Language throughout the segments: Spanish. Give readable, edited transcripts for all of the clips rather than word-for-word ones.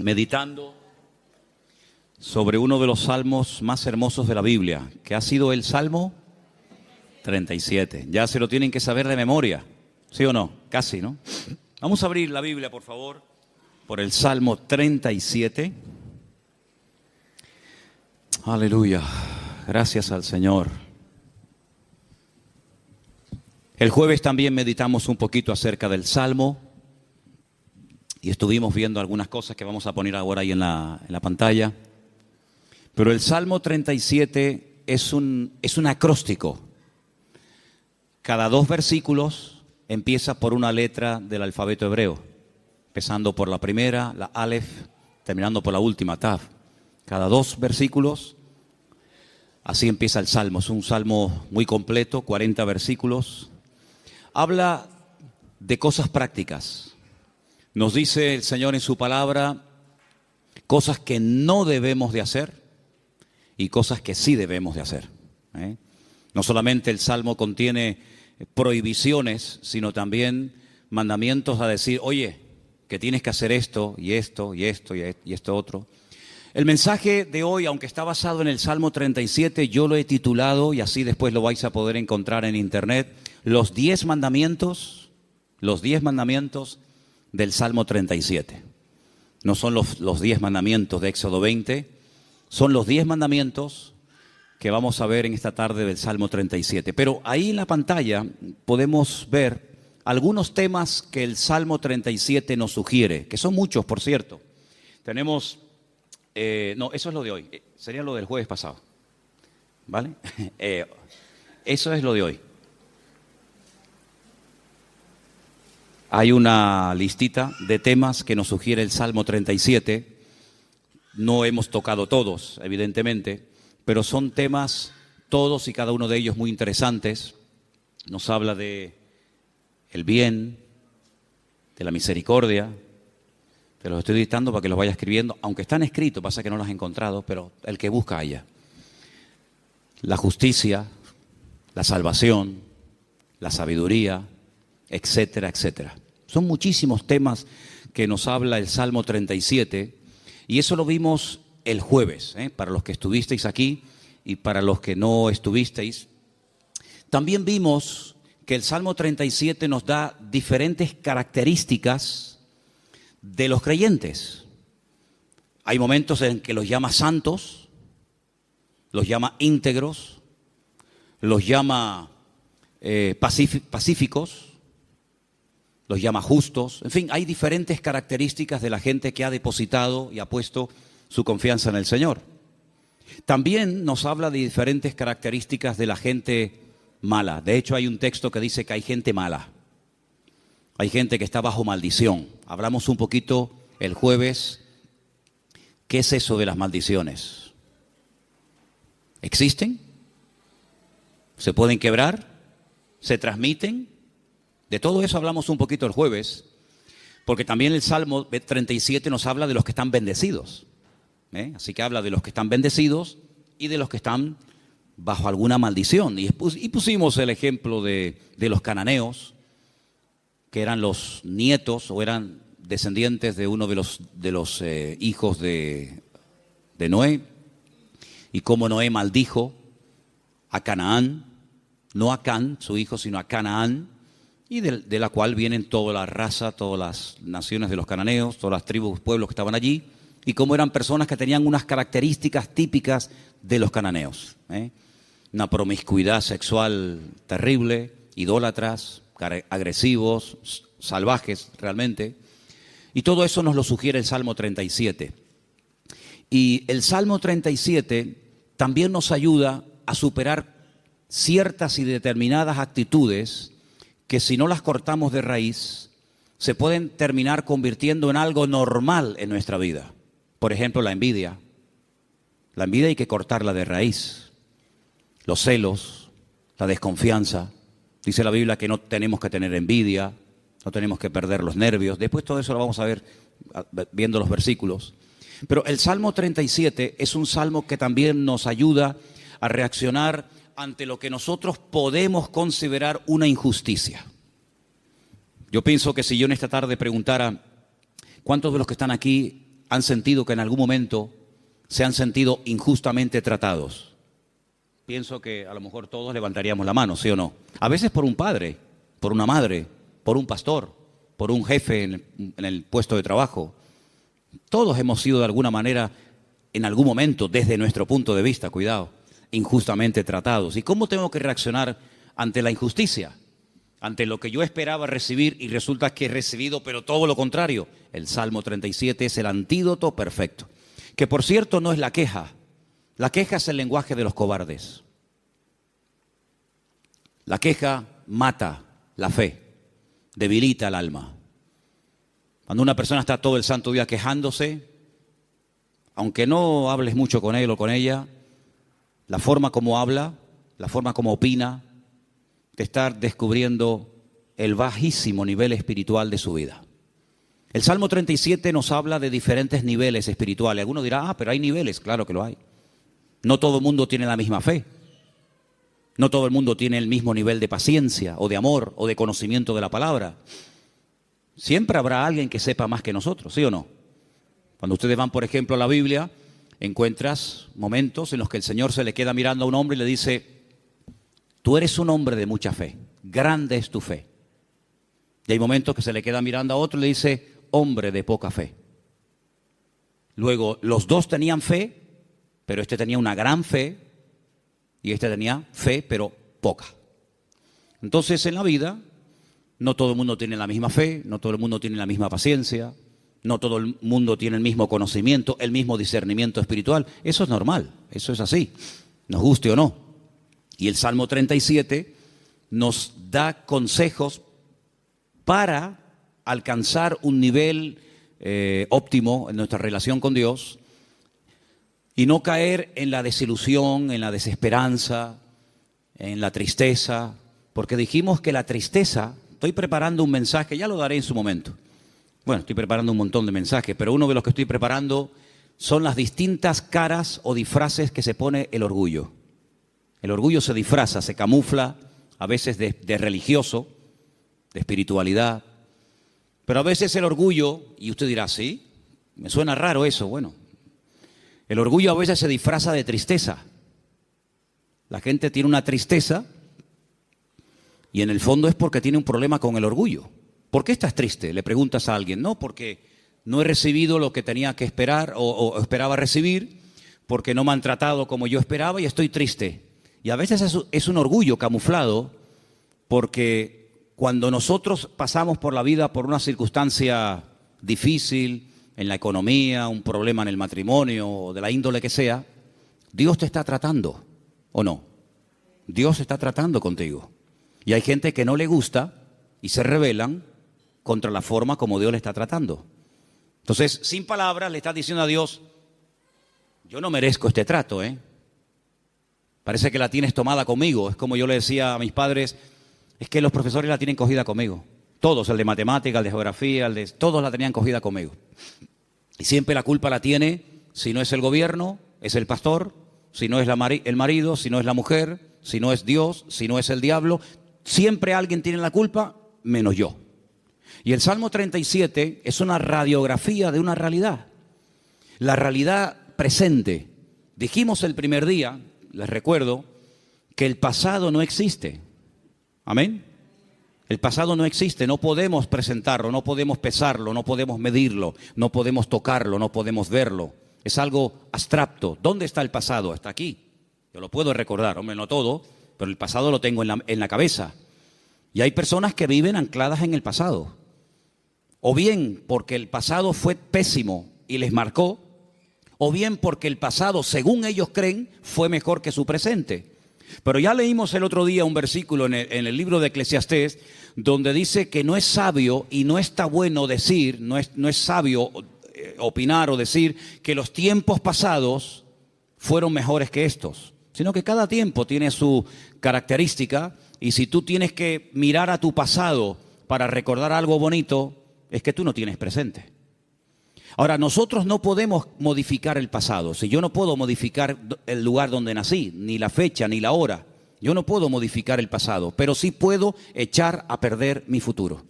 meditando sobre uno de los salmos más hermosos de la Biblia, que ha sido el Salmo 37. Ya se lo tienen que saber de memoria, ¿sí o no? Casi, ¿no? Vamos a abrir la Biblia, por favor, por el Salmo 37. Aleluya, gracias al Señor. El jueves también meditamos un poquito acerca del Salmo y estuvimos viendo algunas cosas que vamos a poner ahora ahí en la pantalla. Pero el Salmo 37 es un acróstico. Cada 2 versículos empieza por una letra del alfabeto hebreo, empezando por la primera, la Aleph, terminando por la última, Tav. Cada 2 versículos, así empieza el Salmo. Es un salmo muy completo, 40 versículos. Habla de cosas prácticas. Nos dice el Señor en su palabra cosas que no debemos de hacer y cosas que sí debemos de hacer. No solamente el Salmo contiene prohibiciones, sino también mandamientos a decir, oye, que tienes que hacer esto y esto y esto y esto otro. El mensaje de hoy, aunque está basado en el Salmo 37, yo lo he titulado, y así después lo vais a poder encontrar en internet, los 10 mandamientos del Salmo 37. No son los 10 mandamientos de Éxodo 20, son los 10 mandamientos que vamos a ver en esta tarde del Salmo 37. Pero ahí en la pantalla podemos ver algunos temas que el Salmo 37 nos sugiere, que son muchos, por cierto. Tenemos, no, eso es lo de hoy, sería lo del jueves pasado, ¿vale? Eso es lo de hoy. Hay una listita de temas que nos sugiere el Salmo 37. No hemos tocado todos, evidentemente, pero son temas, todos y cada uno de ellos muy interesantes. Nos habla de el bien, de la misericordia. Te los estoy dictando para que los vaya escribiendo, aunque están escritos, pasa que no los he encontrado, pero el que busca haya. La justicia, la salvación, la sabiduría, etcétera, etcétera. Son muchísimos temas que nos habla el Salmo 37 y eso lo vimos el jueves, para los que estuvisteis aquí y para los que no estuvisteis. También vimos que el Salmo 37 nos da diferentes características de los creyentes. Hay momentos en que los llama santos, los llama íntegros, los llama pacíficos, los llama justos. En fin, hay diferentes características de la gente que ha depositado y ha puesto su confianza en el Señor. También nos habla de diferentes características de la gente mala. De hecho, hay un texto que dice que hay gente mala. Hay gente que está bajo maldición. Hablamos un poquito el jueves. ¿Qué es eso de las maldiciones? ¿Existen? ¿Se pueden quebrar? ¿Se transmiten? De todo eso hablamos un poquito el jueves, porque también el Salmo 37 nos habla de los que están bendecidos. Así que habla de los que están bendecidos y de los que están bajo alguna maldición. Y pusimos el ejemplo de los cananeos, que eran los nietos o eran descendientes de uno de los hijos de Noé, y cómo Noé maldijo a Canaán, no a Can, su hijo, sino a Canaán, y de la cual vienen toda la raza, todas las naciones de los cananeos, todas las tribus, pueblos que estaban allí, y cómo eran personas que tenían unas características típicas de los cananeos. Una promiscuidad sexual terrible, idólatras, agresivos, salvajes realmente. Y todo eso nos lo sugiere el Salmo 37. Y el Salmo 37 también nos ayuda a superar ciertas y determinadas actitudes que si no las cortamos de raíz, se pueden terminar convirtiendo en algo normal en nuestra vida. Por ejemplo, la envidia. La envidia hay que cortarla de raíz. Los celos, la desconfianza. Dice la Biblia que no tenemos que tener envidia, no tenemos que perder los nervios. Después todo eso lo vamos a ver viendo los versículos. Pero el Salmo 37 es un salmo que también nos ayuda a reaccionar ante lo que nosotros podemos considerar una injusticia. Yo pienso que si yo en esta tarde preguntara, ¿cuántos de los que están aquí han sentido que en algún momento se han sentido injustamente tratados? Pienso que a lo mejor todos levantaríamos la mano, ¿sí o no? A veces por un padre, por una madre, por un pastor, por un jefe en el puesto de trabajo. Todos hemos sido de alguna manera, en algún momento, desde nuestro punto de vista, cuidado, injustamente tratados. ¿Y cómo tengo que reaccionar ante la injusticia? Ante lo que yo esperaba recibir y resulta que he recibido, pero todo lo contrario. El Salmo 37 es el antídoto perfecto. Que por cierto no es la queja. La queja es el lenguaje de los cobardes. La queja mata la fe, debilita el alma. Cuando una persona está todo el santo día quejándose, aunque no hables mucho con él o con ella, la forma como habla, la forma como opina, te está descubriendo el bajísimo nivel espiritual de su vida. El Salmo 37 nos habla de diferentes niveles espirituales. Algunos dirán, pero hay niveles, claro que lo hay. No todo el mundo tiene la misma fe. No todo el mundo tiene el mismo nivel de paciencia o de amor o de conocimiento de la palabra. Siempre habrá alguien que sepa más que nosotros, ¿sí o no? Cuando ustedes van, por ejemplo, a la Biblia, encuentras momentos en los que el Señor se le queda mirando a un hombre y le dice: tú eres un hombre de mucha fe, grande es tu fe. Y hay momentos que se le queda mirando a otro y le dice: hombre de poca fe. Luego, los dos tenían fe, pero este tenía una gran fe y este tenía fe, pero poca. Entonces, en la vida, no todo el mundo tiene la misma fe, no todo el mundo tiene la misma paciencia, no todo el mundo tiene el mismo conocimiento, el mismo discernimiento espiritual. Eso es normal, eso es así, nos guste o no. Y el Salmo 37 nos da consejos para alcanzar un nivel óptimo en nuestra relación con Dios y no caer en la desilusión, en la desesperanza, en la tristeza, porque dijimos que la tristeza, estoy preparando un mensaje, ya lo daré en su momento. Bueno, estoy preparando un montón de mensajes, pero uno de los que estoy preparando son las distintas caras o disfraces que se pone el orgullo. El orgullo se disfraza, se camufla, a veces de religioso, de espiritualidad, pero a veces el orgullo, y usted dirá, ¿sí? Me suena raro eso. Bueno, el orgullo a veces se disfraza de tristeza. La gente tiene una tristeza y en el fondo es porque tiene un problema con el orgullo. ¿Por qué estás triste?, le preguntas a alguien. No, porque no he recibido lo que tenía que esperar o esperaba recibir, porque no me han tratado como yo esperaba y estoy triste. Y a veces es un orgullo camuflado, porque cuando nosotros pasamos por la vida por una circunstancia difícil, en la economía, un problema en el matrimonio, o de la índole que sea, Dios te está tratando, ¿o no? Dios está tratando contigo. Y hay gente que no le gusta y se rebelan contra la forma como Dios le está tratando. Entonces, sin palabras, le estás diciendo a Dios: yo no merezco este trato, Parece que la tienes tomada conmigo. Es como yo le decía a mis padres: es que los profesores la tienen cogida conmigo. Todos, el de matemática, el de geografía, todos la tenían cogida conmigo. Y siempre la culpa la tiene, si no es el gobierno, es el pastor, si no es el marido, si no es la mujer, si no es Dios, si no es el diablo. Siempre alguien tiene la culpa, menos yo. Y el Salmo 37 es una radiografía de una realidad. La realidad presente. Dijimos el primer día, les recuerdo, que el pasado no existe. Amén. El pasado no existe, no podemos presentarlo, no podemos pesarlo, no podemos medirlo, no podemos tocarlo, no podemos verlo. Es algo abstracto. ¿Dónde está el pasado? Está aquí. Yo lo puedo recordar, hombre, no todo, pero el pasado lo tengo en la cabeza. Y hay personas que viven ancladas en el pasado. O bien porque el pasado fue pésimo y les marcó, o bien porque el pasado, según ellos creen, fue mejor que su presente. Pero ya leímos el otro día un versículo en el libro de Eclesiastés donde dice que no es sabio y no está bueno decir, no es sabio opinar o decir que los tiempos pasados fueron mejores que estos, sino que cada tiempo tiene su característica, y si tú tienes que mirar a tu pasado para recordar algo bonito, es que tú no tienes presente. Ahora, nosotros no podemos modificar el pasado. Si yo no puedo modificar el lugar donde nací, ni la fecha, ni la hora, yo no puedo modificar el pasado, pero sí puedo echar a perder mi futuro.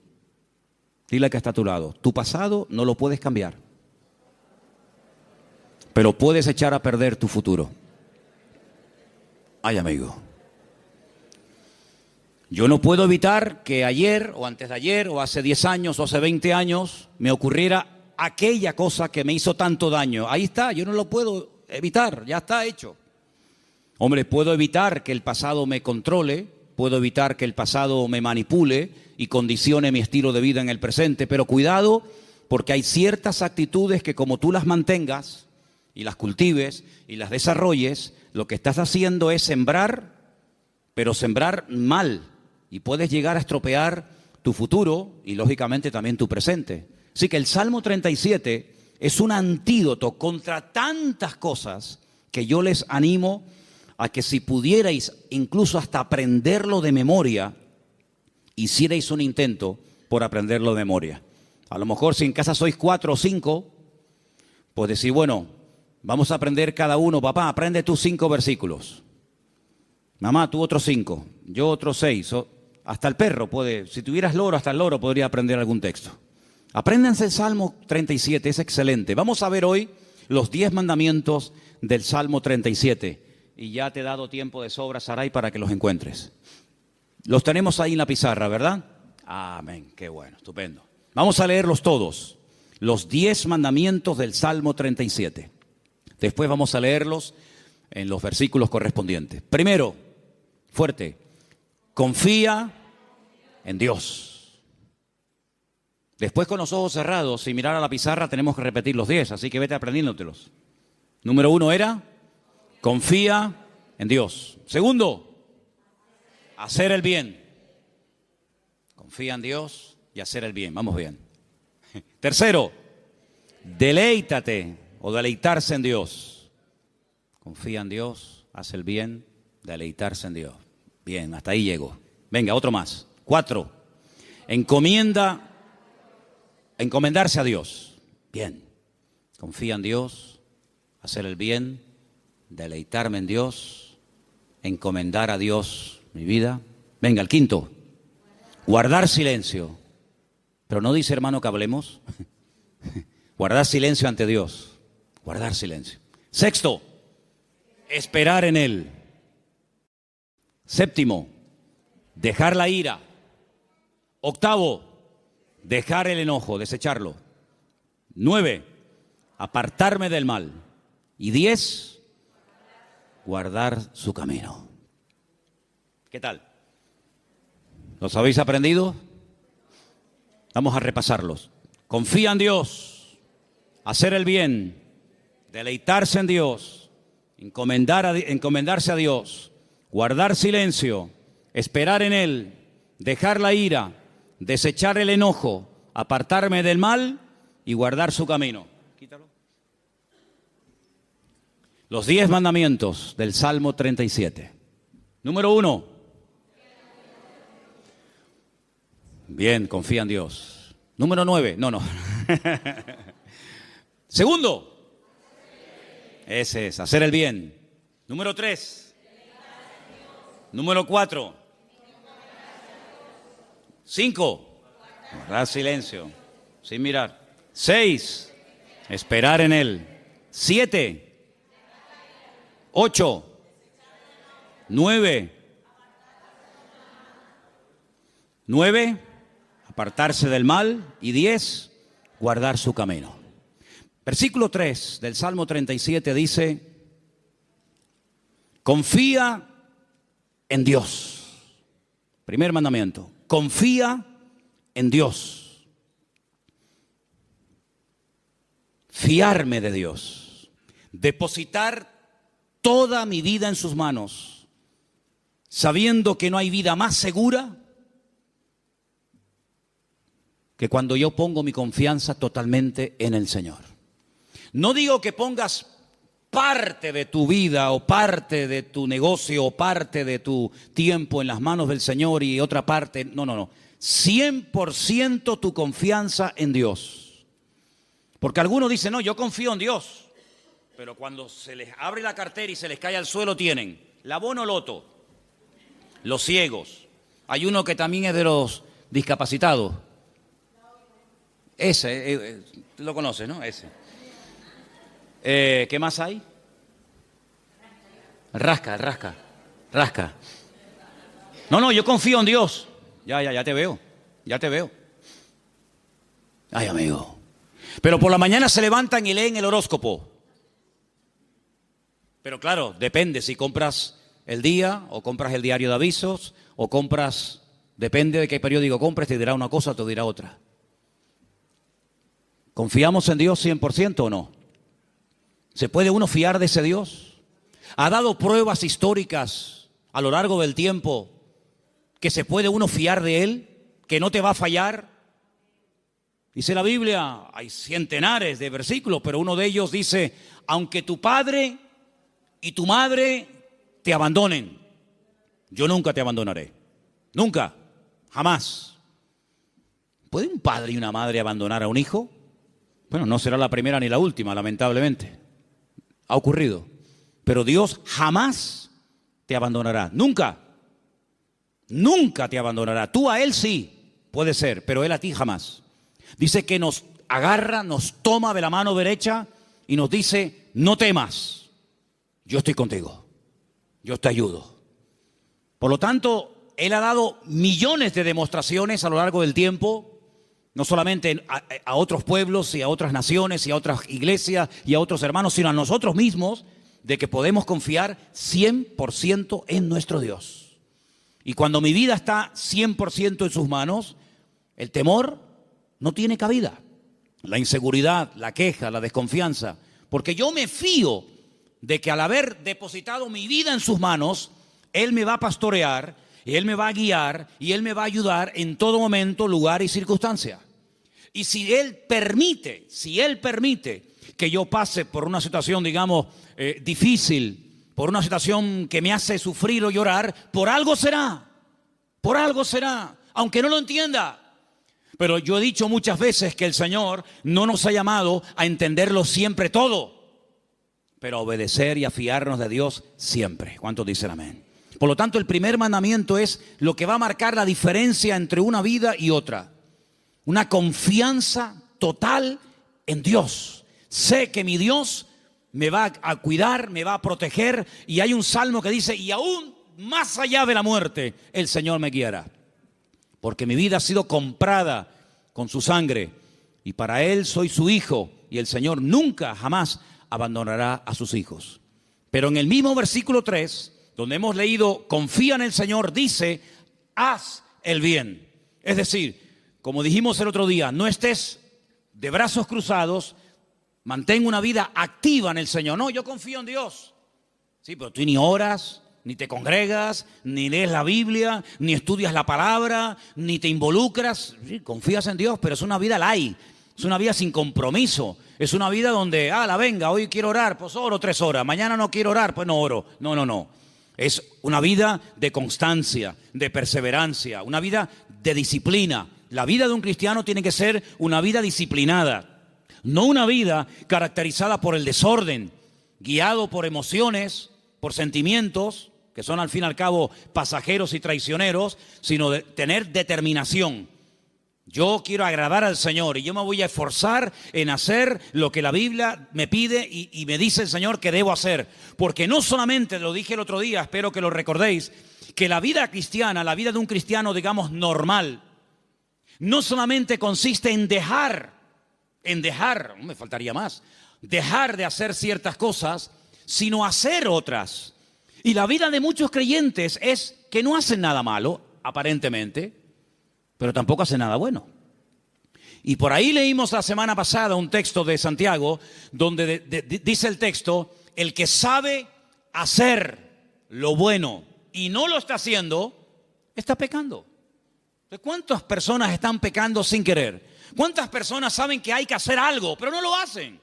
Dile al que está a tu lado: tu pasado no lo puedes cambiar. pero puedes echar a perder tu futuro. Ay, amigo. Yo no puedo evitar que ayer o antes de ayer o hace 10 años o hace 20 años me ocurriera aquella cosa que me hizo tanto daño. Ahí está, yo no lo puedo evitar, ya está hecho. Hombre, puedo evitar que el pasado me controle, puedo evitar que el pasado me manipule y condicione mi estilo de vida en el presente, pero cuidado, porque hay ciertas actitudes que como tú las mantengas y las cultives y las desarrolles, lo que estás haciendo es sembrar, pero sembrar mal, y puedes llegar a estropear tu futuro y lógicamente también tu presente. Así que el Salmo 37 es un antídoto contra tantas cosas que yo les animo a que si pudierais incluso hasta aprenderlo de memoria, hicierais un intento por aprenderlo de memoria. A lo mejor si en casa sois 4 o 5, pues decir, bueno, vamos a aprender cada uno, papá, aprende tú 5 versículos. Mamá, tú otros 5, yo otros 6. Hasta el perro puede, si tuvieras loro, hasta el loro podría aprender algún texto. Apréndanse el Salmo 37, es excelente. Vamos a ver hoy los 10 mandamientos del Salmo 37. Y ya te he dado tiempo de sobra, Saray, para que los encuentres. Los tenemos ahí en la pizarra, ¿verdad? Amén, qué bueno, estupendo. Vamos a leerlos todos, los 10 mandamientos del Salmo 37. Después vamos a leerlos en los versículos correspondientes. Primero, fuerte, confía en Dios. Después, con los ojos cerrados, sin mirar a la pizarra, tenemos que repetir los 10, así que vete aprendiéndotelos. Número 1 era, confía en Dios. Segundo, hacer el bien. Confía en Dios y hacer el bien. Vamos bien. Tercero, deleítate o deleitarse en Dios. Confía en Dios, hace el bien, deleitarse en Dios. Bien, hasta ahí llego. Venga, otro más. 4, encomendarse a Dios. Bien, confía en Dios, hacer el bien, deleitarme en Dios, encomendar a Dios mi vida. Venga, el 5, guardar silencio. Pero no dice, hermano, que hablemos. Guardar silencio ante Dios. Guardar silencio. 6, esperar en Él. 7, dejar la ira. 8, dejar el enojo, desecharlo. 9, apartarme del mal. Y 10, guardar su camino. ¿Qué tal? ¿Los habéis aprendido? Vamos a repasarlos. Confía en Dios, hacer el bien, deleitarse en Dios, encomendarse a Dios, guardar silencio, esperar en Él, dejar la ira, desechar el enojo, apartarme del mal y guardar su camino. Quítalo. Los 10 mandamientos del Salmo 37. Número 1. Bien, confía en Dios. Número 9. No. Segundo. Ese es, hacer el bien. Número 3. Número 4. 5. Guardar silencio, sin mirar. 6. Esperar en Él. 7. 8. 9. Apartarse del mal. Y 10. Guardar su camino. Versículo 3 del Salmo 37 dice, confía en Dios. Primer mandamiento, confía en Dios. Fiarme de Dios. Depositar toda mi vida en sus manos, sabiendo que no hay vida más segura que cuando yo pongo mi confianza totalmente en el Señor. No digo que pongas parte de tu vida o parte de tu negocio o parte de tu tiempo en las manos del Señor y otra parte, no. 100% tu confianza en Dios. Porque algunos dicen, no, yo confío en Dios. Pero cuando se les abre la cartera y se les cae al suelo tienen la Bonoloto, los ciegos. Hay uno que también es de los discapacitados. Ese, lo conoces, ¿no? Ese. ¿Qué más hay? Rasca. No, yo confío en Dios. Ya te veo. Ay, amigo. Pero por la mañana se levantan y leen el horóscopo. Pero claro, depende si compras el día o compras el diario de avisos o compras, depende de qué periódico compres, te dirá una cosa o te dirá otra. ¿Confiamos en Dios 100% o no? ¿Se puede uno fiar de ese Dios? ¿Ha dado pruebas históricas a lo largo del tiempo que se puede uno fiar de Él? ¿Que no te va a fallar? Dice la Biblia, hay centenares de versículos, pero uno de ellos dice, aunque tu padre y tu madre te abandonen, yo nunca te abandonaré. Nunca, jamás. ¿Puede un padre y una madre abandonar a un hijo? Bueno, no será la primera ni la última, lamentablemente. Ha ocurrido. Pero Dios jamás te abandonará. Nunca. Nunca te abandonará. Tú a Él sí, puede ser, pero Él a ti jamás. Dice que nos agarra, nos toma de la mano derecha y nos dice, no temas, yo estoy contigo, yo te ayudo. Por lo tanto, Él ha dado millones de demostraciones a lo largo del tiempo, no solamente a otros pueblos y a otras naciones y a otras iglesias y a otros hermanos, sino a nosotros mismos, de que podemos confiar 100% en nuestro Dios. Y cuando mi vida está 100% en sus manos, el temor no tiene cabida. La inseguridad, la queja, la desconfianza. Porque yo me fío de que al haber depositado mi vida en sus manos, Él me va a pastorear, Él me va a guiar y Él me va a ayudar en todo momento, lugar y circunstancia. Y si Él permite que yo pase por una situación, digamos, difícil, por una situación que me hace sufrir o llorar, por algo será, aunque no lo entienda. Pero yo he dicho muchas veces que el Señor no nos ha llamado a entenderlo siempre todo, pero a obedecer y a fiarnos de Dios siempre. ¿Cuántos dicen amén? Por lo tanto, el primer mandamiento es lo que va a marcar la diferencia entre una vida y otra. Una confianza total en Dios. Sé que mi Dios me va a cuidar, me va a proteger. Y hay un salmo que dice, y aún más allá de la muerte, el Señor me guiará. Porque mi vida ha sido comprada con su sangre. Y para Él soy su hijo. Y el Señor nunca, jamás abandonará a sus hijos. Pero en el mismo versículo 3, donde hemos leído, confía en el Señor, dice, haz el bien. Es decir, como dijimos el otro día, no estés de brazos cruzados, mantén una vida activa en el Señor. No, yo confío en Dios. Sí, pero tú ni oras, ni te congregas, ni lees la Biblia, ni estudias la palabra, ni te involucras. Sí, confías en Dios, pero es una vida light, es una vida sin compromiso. Es una vida donde, venga, hoy quiero orar, pues oro 3 horas. Mañana no quiero orar, pues no oro. No. Es una vida de constancia, de perseverancia, una vida de disciplina. La vida de un cristiano tiene que ser una vida disciplinada, no una vida caracterizada por el desorden, guiado por emociones, por sentimientos, que son al fin y al cabo pasajeros y traicioneros, sino de tener determinación. Yo quiero agradar al Señor y yo me voy a esforzar en hacer lo que la Biblia me pide y me dice el Señor que debo hacer. Porque no solamente, lo dije el otro día, espero que lo recordéis, que la vida cristiana, la vida de un cristiano, digamos, normal, no solamente consiste en dejar, no me faltaría más, dejar de hacer ciertas cosas, sino hacer otras. Y la vida de muchos creyentes es que no hacen nada malo, aparentemente, pero tampoco hacen nada bueno. Y por ahí leímos la semana pasada un texto de Santiago, donde dice el texto, el que sabe hacer lo bueno y no lo está haciendo, está pecando. ¿Cuántas personas están pecando sin querer? ¿Cuántas personas saben que hay que hacer algo, pero no lo hacen?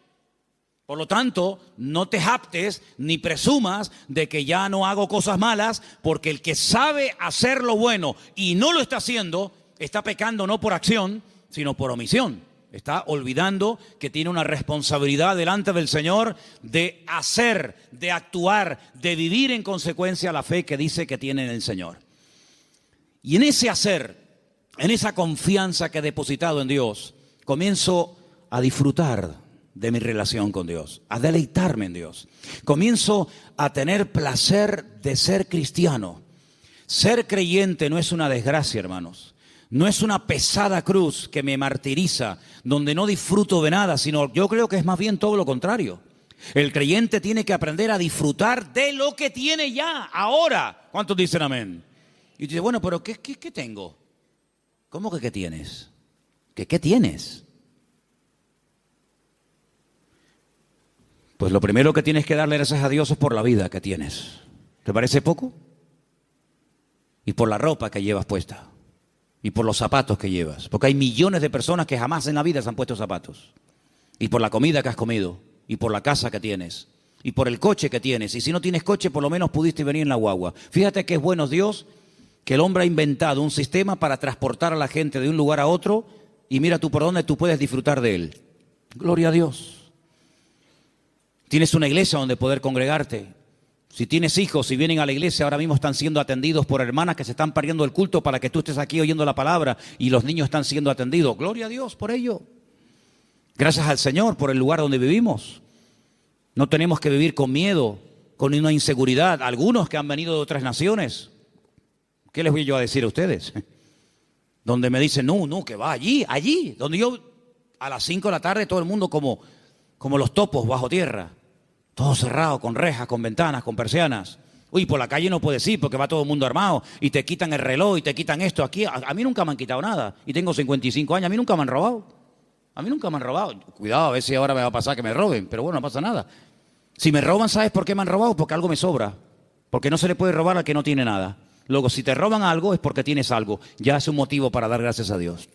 Por lo tanto, no te jactes ni presumas de que ya no hago cosas malas, porque el que sabe hacer lo bueno y no lo está haciendo, está pecando no por acción, sino por omisión. Está olvidando que tiene una responsabilidad delante del Señor de hacer, de actuar, de vivir en consecuencia la fe que dice que tiene en el Señor. Y en ese hacer, en esa confianza que he depositado en Dios, comienzo a disfrutar de mi relación con Dios, a deleitarme en Dios. Comienzo a tener placer de ser cristiano. Ser creyente no es una desgracia, hermanos. No es una pesada cruz que me martiriza, donde no disfruto de nada, sino yo creo que es más bien todo lo contrario. El creyente tiene que aprender a disfrutar de lo que tiene ya, ahora. ¿Cuántos dicen amén? Y dice, bueno, pero ¿qué tengo? ¿Cómo que qué tienes? ¿Qué tienes? Pues lo primero que tienes que darle gracias a Dios es por la vida que tienes. ¿Te parece poco? Y por la ropa que llevas puesta. Y por los zapatos que llevas. Porque hay millones de personas que jamás en la vida se han puesto zapatos. Y por la comida que has comido. Y por la casa que tienes. Y por el coche que tienes. Y si no tienes coche, por lo menos pudiste venir en la guagua. Fíjate que es bueno Dios que el hombre ha inventado un sistema para transportar a la gente de un lugar a otro. Y mira tú por dónde tú puedes disfrutar de él. Gloria a Dios. Tienes una iglesia donde poder congregarte. Si tienes hijos, si vienen a la iglesia, ahora mismo están siendo atendidos por hermanas que se están perdiendo el culto para que tú estés aquí oyendo la palabra y los niños están siendo atendidos. Gloria a Dios por ello. Gracias al Señor por el lugar donde vivimos. No tenemos que vivir con miedo, con una inseguridad. Algunos que han venido de otras naciones, ¿qué les voy yo a decir a ustedes? Donde me dicen, no, que va allí, donde yo a las 5 de la tarde todo el mundo como los topos bajo tierra. Todo cerrado, con rejas, con ventanas, con persianas. Uy, por la calle no puedes ir porque va todo el mundo armado y te quitan el reloj y te quitan esto. Aquí a mí nunca me han quitado nada y tengo 55 años, a mí nunca me han robado. Cuidado, a ver si ahora me va a pasar que me roben, pero bueno, no pasa nada. Si me roban, ¿sabes por qué me han robado? Porque algo me sobra. Porque no se le puede robar al que no tiene nada. Luego, si te roban algo es porque tienes algo. Ya es un motivo para dar gracias a Dios.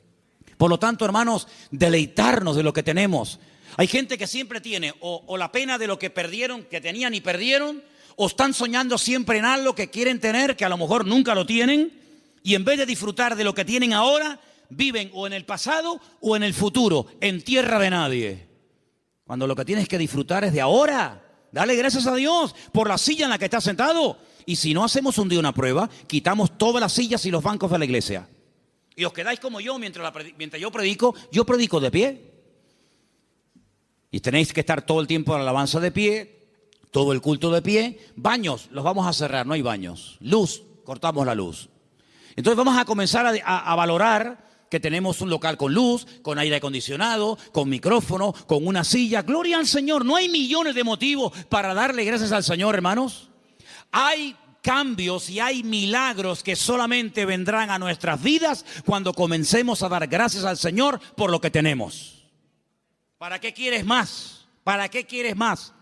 Por lo tanto, hermanos, deleitarnos de lo que tenemos. Hay gente que siempre tiene o la pena de lo que perdieron, que tenían y perdieron, o están soñando siempre en algo que quieren tener, que a lo mejor nunca lo tienen, y en vez de disfrutar de lo que tienen ahora, viven o en el pasado o en el futuro, en tierra de nadie. Cuando lo que tienes que disfrutar es de ahora. Dale gracias a Dios por la silla en la que estás sentado. Y si no hacemos un día una prueba, quitamos todas las sillas y los bancos de la iglesia. Y os quedáis como yo mientras yo predico de pie. Y tenéis que estar todo el tiempo en la alabanza de pie, todo el culto de pie. Baños, los vamos a cerrar, no hay baños. Luz, cortamos la luz. Entonces vamos a comenzar a valorar que tenemos un local con luz, con aire acondicionado, con micrófono, con una silla. Gloria al Señor. No hay millones de motivos para darle gracias al Señor, hermanos. Hay cambios y hay milagros que solamente vendrán a nuestras vidas cuando comencemos a dar gracias al Señor por lo que tenemos. ¿Para qué quieres más? ¿Para qué quieres más?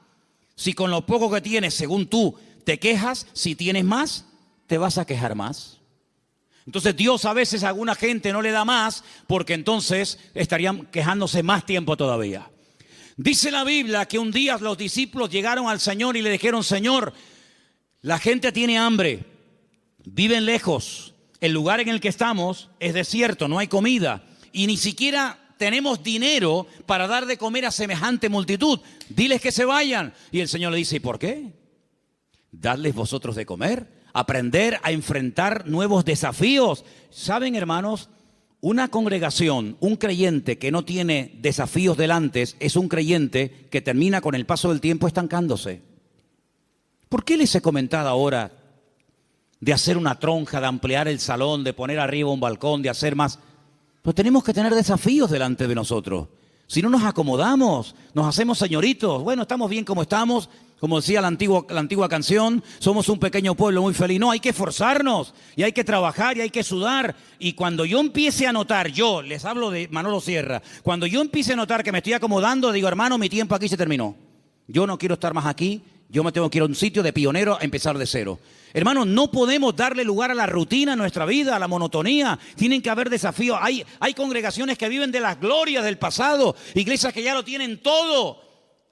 Si con lo poco que tienes, según tú, te quejas, si tienes más, te vas a quejar más. Entonces Dios a veces a alguna gente no le da más porque entonces estarían quejándose más tiempo todavía. Dice la Biblia que un día los discípulos llegaron al Señor y le dijeron, Señor, la gente tiene hambre, viven lejos, el lugar en el que estamos es desierto, no hay comida y ni siquiera tenemos dinero para dar de comer a semejante multitud. Diles que se vayan. Y el Señor le dice, ¿y por qué? Dadles vosotros de comer. Aprender a enfrentar nuevos desafíos. ¿Saben, hermanos? Una congregación, un creyente que no tiene desafíos delante, es un creyente que termina con el paso del tiempo estancándose. ¿Por qué les he comentado ahora de hacer una tronja, de ampliar el salón, de poner arriba un balcón, de hacer más? Pero tenemos que tener desafíos delante de nosotros. Si no nos acomodamos, nos hacemos señoritos. Bueno, estamos bien como estamos. Como decía la antigua canción, somos un pequeño pueblo muy feliz. No, hay que esforzarnos y hay que trabajar y hay que sudar. Y cuando yo empiece a notar, yo les hablo de Manolo Sierra, cuando yo empiece a notar que me estoy acomodando, digo, hermano, mi tiempo aquí se terminó. Yo no quiero estar más aquí. Yo me tengo que ir a un sitio de pionero a empezar de cero. Hermanos, no podemos darle lugar a la rutina en nuestra vida, a la monotonía. Tienen que haber desafíos. Hay congregaciones que viven de las glorias del pasado, iglesias que ya lo tienen todo.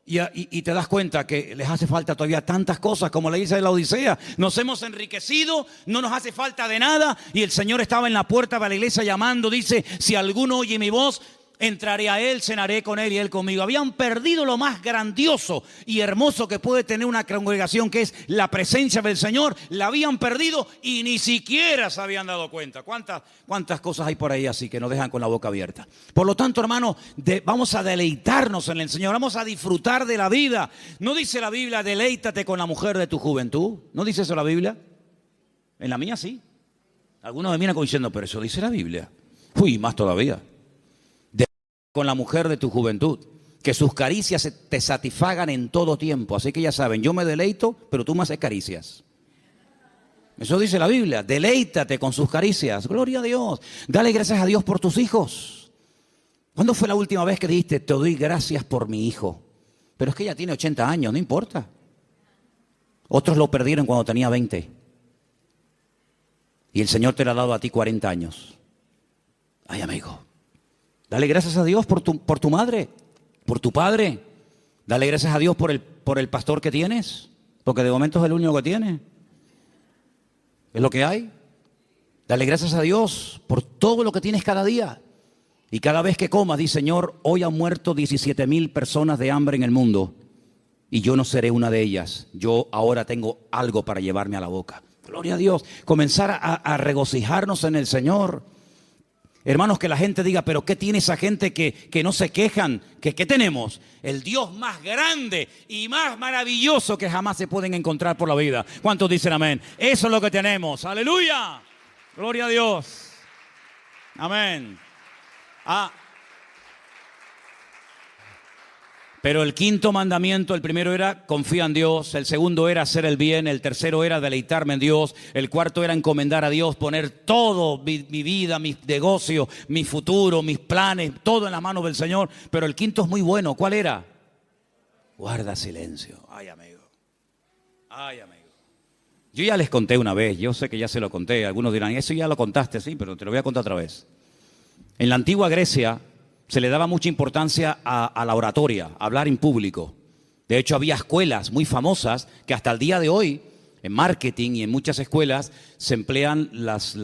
Y te das cuenta que les hace falta todavía tantas cosas, como le dice la Odisea. Nos hemos enriquecido, no nos hace falta de nada. Y el Señor estaba en la puerta de la iglesia llamando, dice, si alguno oye mi voz, Entraré a Él, cenaré con Él y Él conmigo. Habían perdido lo más grandioso y hermoso que puede tener una congregación, que es la presencia del Señor. La habían perdido y ni siquiera se habían dado cuenta. ¿Cuántas cosas hay por ahí así que nos dejan con la boca abierta? Por lo tanto, hermano, vamos a deleitarnos en el Señor. Vamos a disfrutar de la vida. ¿No dice la Biblia, deleítate con la mujer de tu juventud? ¿No dice eso la Biblia? En la mía sí. Algunos me miran como diciendo, pero eso dice la Biblia. Uy, más todavía. Con la mujer de tu juventud, que sus caricias te satisfagan en todo tiempo. Así que ya saben, yo me deleito, pero tú me haces caricias. Eso dice la Biblia, deleítate con sus caricias. Gloria a Dios. Dale gracias a Dios por tus hijos. ¿Cuándo fue la última vez que dijiste, te doy gracias por mi hijo? Pero es que ella tiene 80 años, no importa. Otros lo perdieron cuando tenía 20. Y el Señor te lo ha dado a ti 40 años. Ay, amigo. Dale gracias a Dios por tu madre, por tu padre. Dale gracias a Dios por el pastor que tienes, porque de momento es el único que tiene. Es lo que hay. Dale gracias a Dios por todo lo que tienes cada día. Y cada vez que comas, di, Señor, hoy han muerto 17,000 personas de hambre en el mundo y yo no seré una de ellas. Yo ahora tengo algo para llevarme a la boca. Gloria a Dios. Comenzar a regocijarnos en el Señor. Hermanos, que la gente diga, pero ¿qué tiene esa gente que no se quejan? ¿Qué tenemos? El Dios más grande y más maravilloso que jamás se pueden encontrar por la vida. ¿Cuántos dicen amén? Eso es lo que tenemos. ¡Aleluya! Gloria a Dios. Amén. Pero el quinto mandamiento, el primero era confía en Dios, el segundo era hacer el bien, el tercero era deleitarme en Dios, el cuarto era encomendar a Dios, poner todo, mi vida, mis negocios, mi futuro, mis planes, todo en las manos del Señor. Pero el quinto es muy bueno. ¿Cuál era? Guarda silencio. Ay, amigo. Ay, amigo. Yo ya les conté una vez, yo sé que ya se lo conté. Algunos dirán, eso ya lo contaste, sí, pero te lo voy a contar otra vez. En la antigua Grecia se le daba mucha importancia a la oratoria, a hablar en público. De hecho, había escuelas muy famosas que hasta el día de hoy, en marketing y en muchas escuelas, se emplean las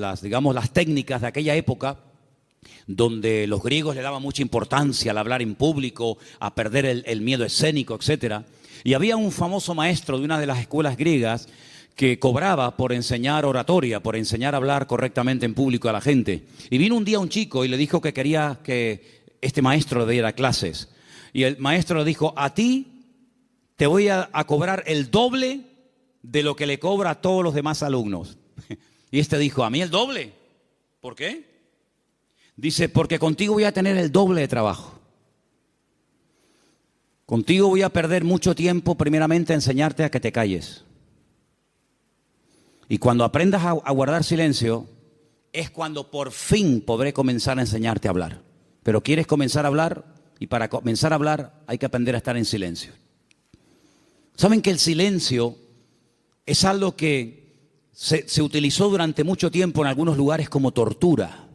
técnicas de aquella época, donde los griegos le daban mucha importancia al hablar en público, a perder el miedo escénico, etc. Y había un famoso maestro de una de las escuelas griegas que cobraba por enseñar oratoria, por enseñar a hablar correctamente en público a la gente. Y vino un día un chico y le dijo que quería que este maestro le diera clases. Y el maestro le dijo, a ti te voy a cobrar el doble de lo que le cobra a todos los demás alumnos. Y este dijo, ¿a mí el doble? ¿Por qué? Dice, porque contigo voy a tener el doble de trabajo. Contigo voy a perder mucho tiempo, primeramente, a enseñarte a que te calles. Y cuando aprendas a guardar silencio, es cuando por fin podré comenzar a enseñarte a hablar. Pero quieres comenzar a hablar, y para comenzar a hablar hay que aprender a estar en silencio. ¿Saben que el silencio es algo que se utilizó durante mucho tiempo en algunos lugares como tortura?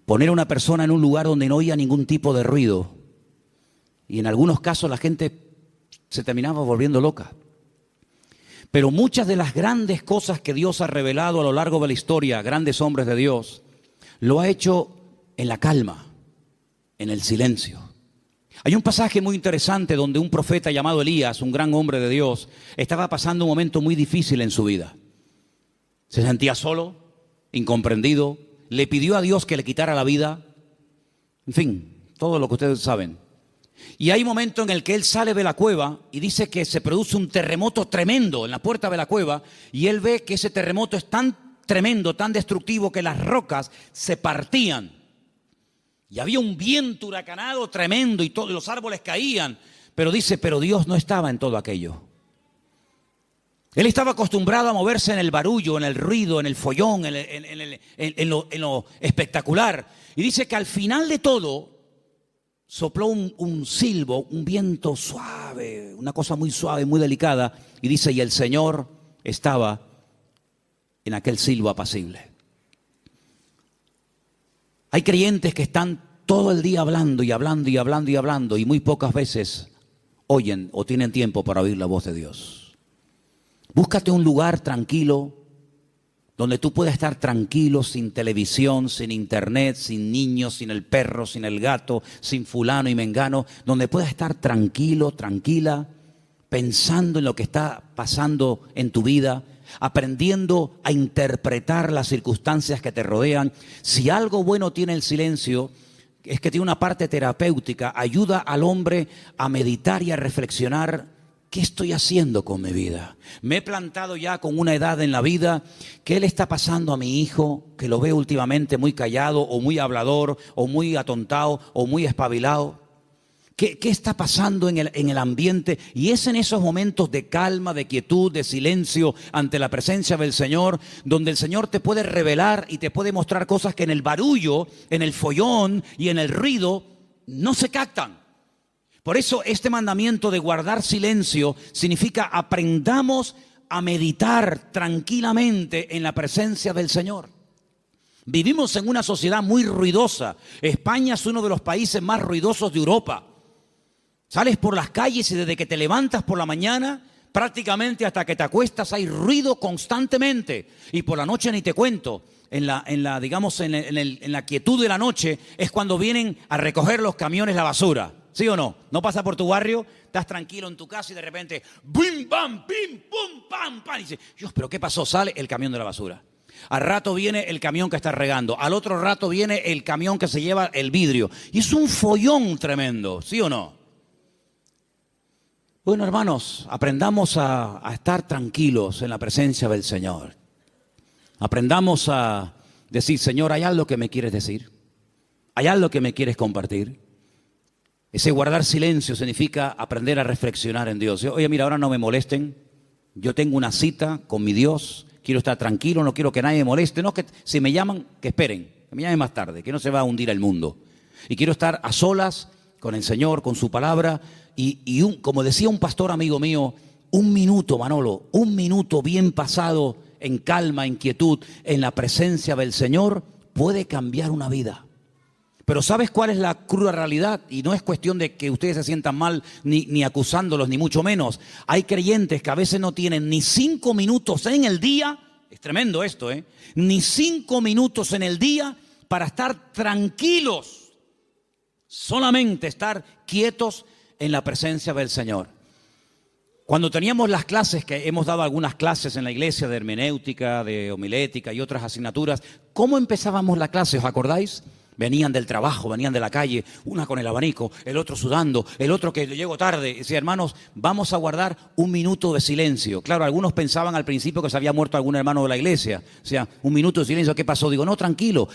Poner a una persona en un lugar donde no oía ningún tipo de ruido. Y en algunos casos la gente se terminaba volviendo loca. Pero muchas de las grandes cosas que Dios ha revelado a lo largo de la historia, grandes hombres de Dios, lo ha hecho en la calma, en el silencio. Hay un pasaje muy interesante donde un profeta llamado Elías, un gran hombre de Dios, estaba pasando un momento muy difícil en su vida. Se sentía solo, incomprendido, le pidió a Dios que le quitara la vida. En fin, todo lo que ustedes saben. Y hay un momento en el que él sale de la cueva y dice que se produce un terremoto tremendo en la puerta de la cueva, y él ve que ese terremoto es tan tremendo, tan destructivo, que las rocas se partían. Y había un viento huracanado tremendo y todos los árboles caían. Pero dice, pero Dios no estaba en todo aquello. Él estaba acostumbrado a moverse en el barullo, en el ruido, en el follón, en lo espectacular. Y dice que al final de todo sopló un silbo, un viento suave, una cosa muy suave, muy delicada. Y dice, y el Señor estaba en aquel silbo apacible. Hay creyentes que están todo el día hablando y hablando y hablando y hablando, y muy pocas veces oyen o tienen tiempo para oír la voz de Dios. Búscate un lugar tranquilo, donde tú puedas estar tranquilo, sin televisión, sin internet, sin niños, sin el perro, sin el gato, sin fulano y mengano, donde puedas estar tranquilo, tranquila, pensando en lo que está pasando en tu vida, aprendiendo a interpretar las circunstancias que te rodean. Si algo bueno tiene el silencio, es que tiene una parte terapéutica, ayuda al hombre a meditar y a reflexionar. ¿Qué estoy haciendo con mi vida? Me he plantado ya con una edad en la vida. ¿Qué le está pasando a mi hijo? Que lo veo últimamente muy callado o muy hablador o muy atontado o muy espabilado. ¿Qué está pasando en el ambiente? Y es en esos momentos de calma, de quietud, de silencio ante la presencia del Señor, donde el Señor te puede revelar y te puede mostrar cosas que en el barullo, en el follón y en el ruido no se captan. Por eso este mandamiento de guardar silencio significa aprendamos a meditar tranquilamente en la presencia del Señor. Vivimos en una sociedad muy ruidosa. España es uno de los países más ruidosos de Europa. Sales por las calles y desde que te levantas por la mañana, prácticamente hasta que te acuestas hay ruido constantemente. Y por la noche ni te cuento. En la quietud de la noche es cuando vienen a recoger los camiones la basura. ¿Sí o no? No pasa por tu barrio, estás tranquilo en tu casa y de repente ¡bim, bam, pim, pum, pam, pam! Y dices, Dios, ¿pero qué pasó? Sale el camión de la basura. Al rato viene el camión que está regando. Al otro rato viene el camión que se lleva el vidrio. Y es un follón tremendo, ¿sí o no? Bueno, hermanos, aprendamos a estar tranquilos en la presencia del Señor. Aprendamos a decir, Señor, ¿hay algo que me quieres decir? ¿Hay algo que me quieres compartir? Ese guardar silencio significa aprender a reflexionar en Dios. Oye, mira, ahora no me molesten. Yo tengo una cita con mi Dios. Quiero estar tranquilo, no quiero que nadie me moleste. No, que si me llaman, que esperen. Que me llamen más tarde, que no se va a hundir el mundo. Y quiero estar a solas con el Señor, con su palabra. Como decía un pastor amigo mío, un minuto, Manolo, un minuto bien pasado en calma, en quietud, en la presencia del Señor, puede cambiar una vida. Pero ¿sabes cuál es la cruda realidad? Y no es cuestión de que ustedes se sientan mal ni acusándolos, ni mucho menos. Hay creyentes que a veces no tienen ni 5 minutos en el día, es tremendo esto, ni 5 minutos en el día para estar tranquilos, solamente estar quietos en la presencia del Señor. Cuando teníamos las clases, que hemos dado algunas clases en la iglesia de hermenéutica, de homilética y otras asignaturas, ¿cómo empezábamos la clase? ¿Os acordáis? Venían del trabajo, venían de la calle, una con el abanico, el otro sudando, el otro que llegó tarde. Decía, hermanos, vamos a guardar un minuto de silencio. Claro, algunos pensaban al principio que se había muerto algún hermano de la iglesia. O sea, un minuto de silencio, ¿qué pasó? Digo, no, tranquilo.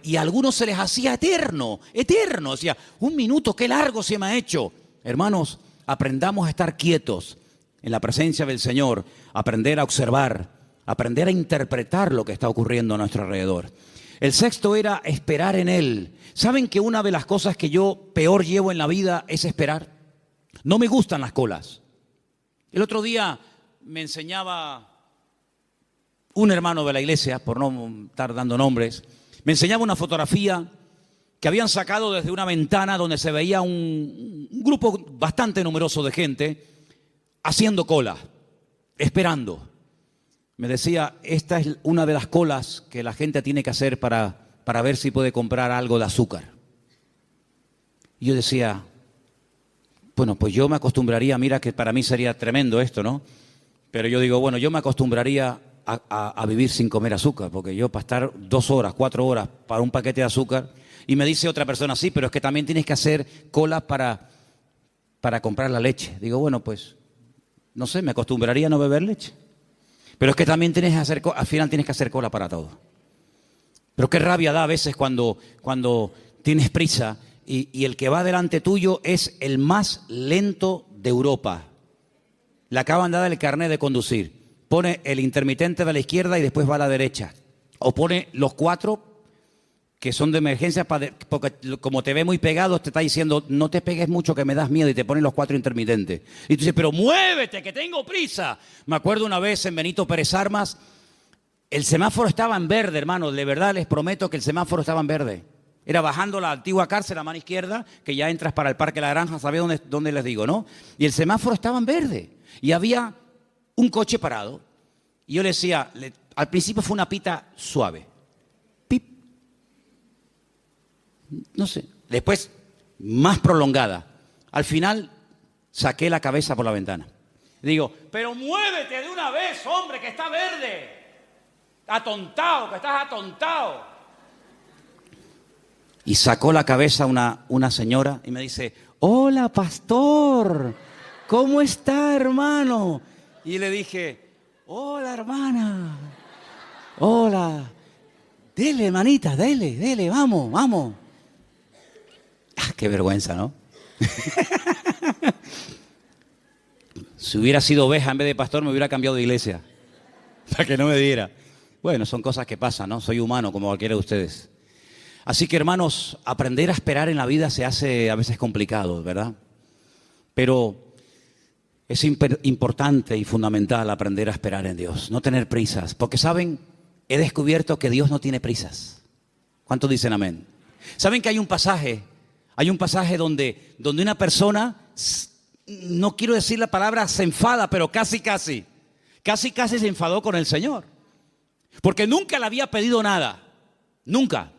Y a algunos se les hacía eterno, eterno. O sea, un minuto, qué largo se me ha hecho. Hermanos, aprendamos a estar quietos en la presencia del Señor, aprender a observar, aprender a interpretar lo que está ocurriendo a nuestro alrededor. El sexto era esperar en Él. ¿Saben que una de las cosas que yo peor llevo en la vida es esperar? No me gustan las colas. El otro día me enseñaba un hermano de la iglesia, por no estar dando nombres, me enseñaba una fotografía que habían sacado desde una ventana donde se veía un grupo bastante numeroso de gente haciendo cola, esperando. Me decía, esta es una de las colas que la gente tiene que hacer para ver si puede comprar algo de azúcar. Y yo decía, bueno, pues yo me acostumbraría, mira que para mí sería tremendo esto, ¿no? Pero yo digo, bueno, yo me acostumbraría a vivir sin comer azúcar, porque yo para estar 2 horas, 4 horas para un paquete de azúcar, y me dice otra persona, sí, pero es que también tienes que hacer cola para comprar la leche. Digo, bueno, pues, no sé, me acostumbraría a no beber leche. Pero es que también al final tienes que hacer cola para todo. Pero qué rabia da a veces cuando tienes prisa y el que va delante tuyo es el más lento de Europa. Le acaban de dar el carnet de conducir. Pone el intermitente de la izquierda y después va a la derecha. O pone los 4 que son de emergencia, porque como te ve muy pegado, te está diciendo, no te pegues mucho que me das miedo, y te ponen los 4 intermitentes. Y tú dices, pero muévete, que tengo prisa. Me acuerdo una vez en Benito Pérez Armas, el semáforo estaba en verde, hermano, de verdad les prometo que el semáforo estaba en verde. Era bajando la antigua cárcel a mano izquierda, que ya entras para el Parque La Granja, ¿sabéis dónde les digo, no? Y el semáforo estaba en verde, y había un coche parado. Y yo le decía, Al principio fue una pita suave. Pip. No sé. Después, más prolongada. Al final, saqué la cabeza por la ventana. Digo, pero muévete de una vez, hombre, que está verde. Atontado, que estás atontado. Y sacó la cabeza una señora y me dice, hola, pastor, ¿cómo está, hermano? Y le dije, hola, hermana, hola, dele, hermanita, dele, vamos, vamos. Ah, qué vergüenza, ¿no? Si hubiera sido oveja en vez de pastor, me hubiera cambiado de iglesia, para que no me diera. Bueno, son cosas que pasan, ¿no? Soy humano como cualquiera de ustedes. Así que, hermanos, aprender a esperar en la vida se hace a veces complicado, ¿verdad? Pero es importante y fundamental aprender a esperar en Dios, no tener prisas. Porque, ¿saben? He descubierto que Dios no tiene prisas. ¿Cuántos dicen amén? ¿Saben que hay un pasaje donde una persona, no quiero decir la palabra se enfada, pero casi se enfadó con el Señor? Porque nunca le había pedido nada, nunca.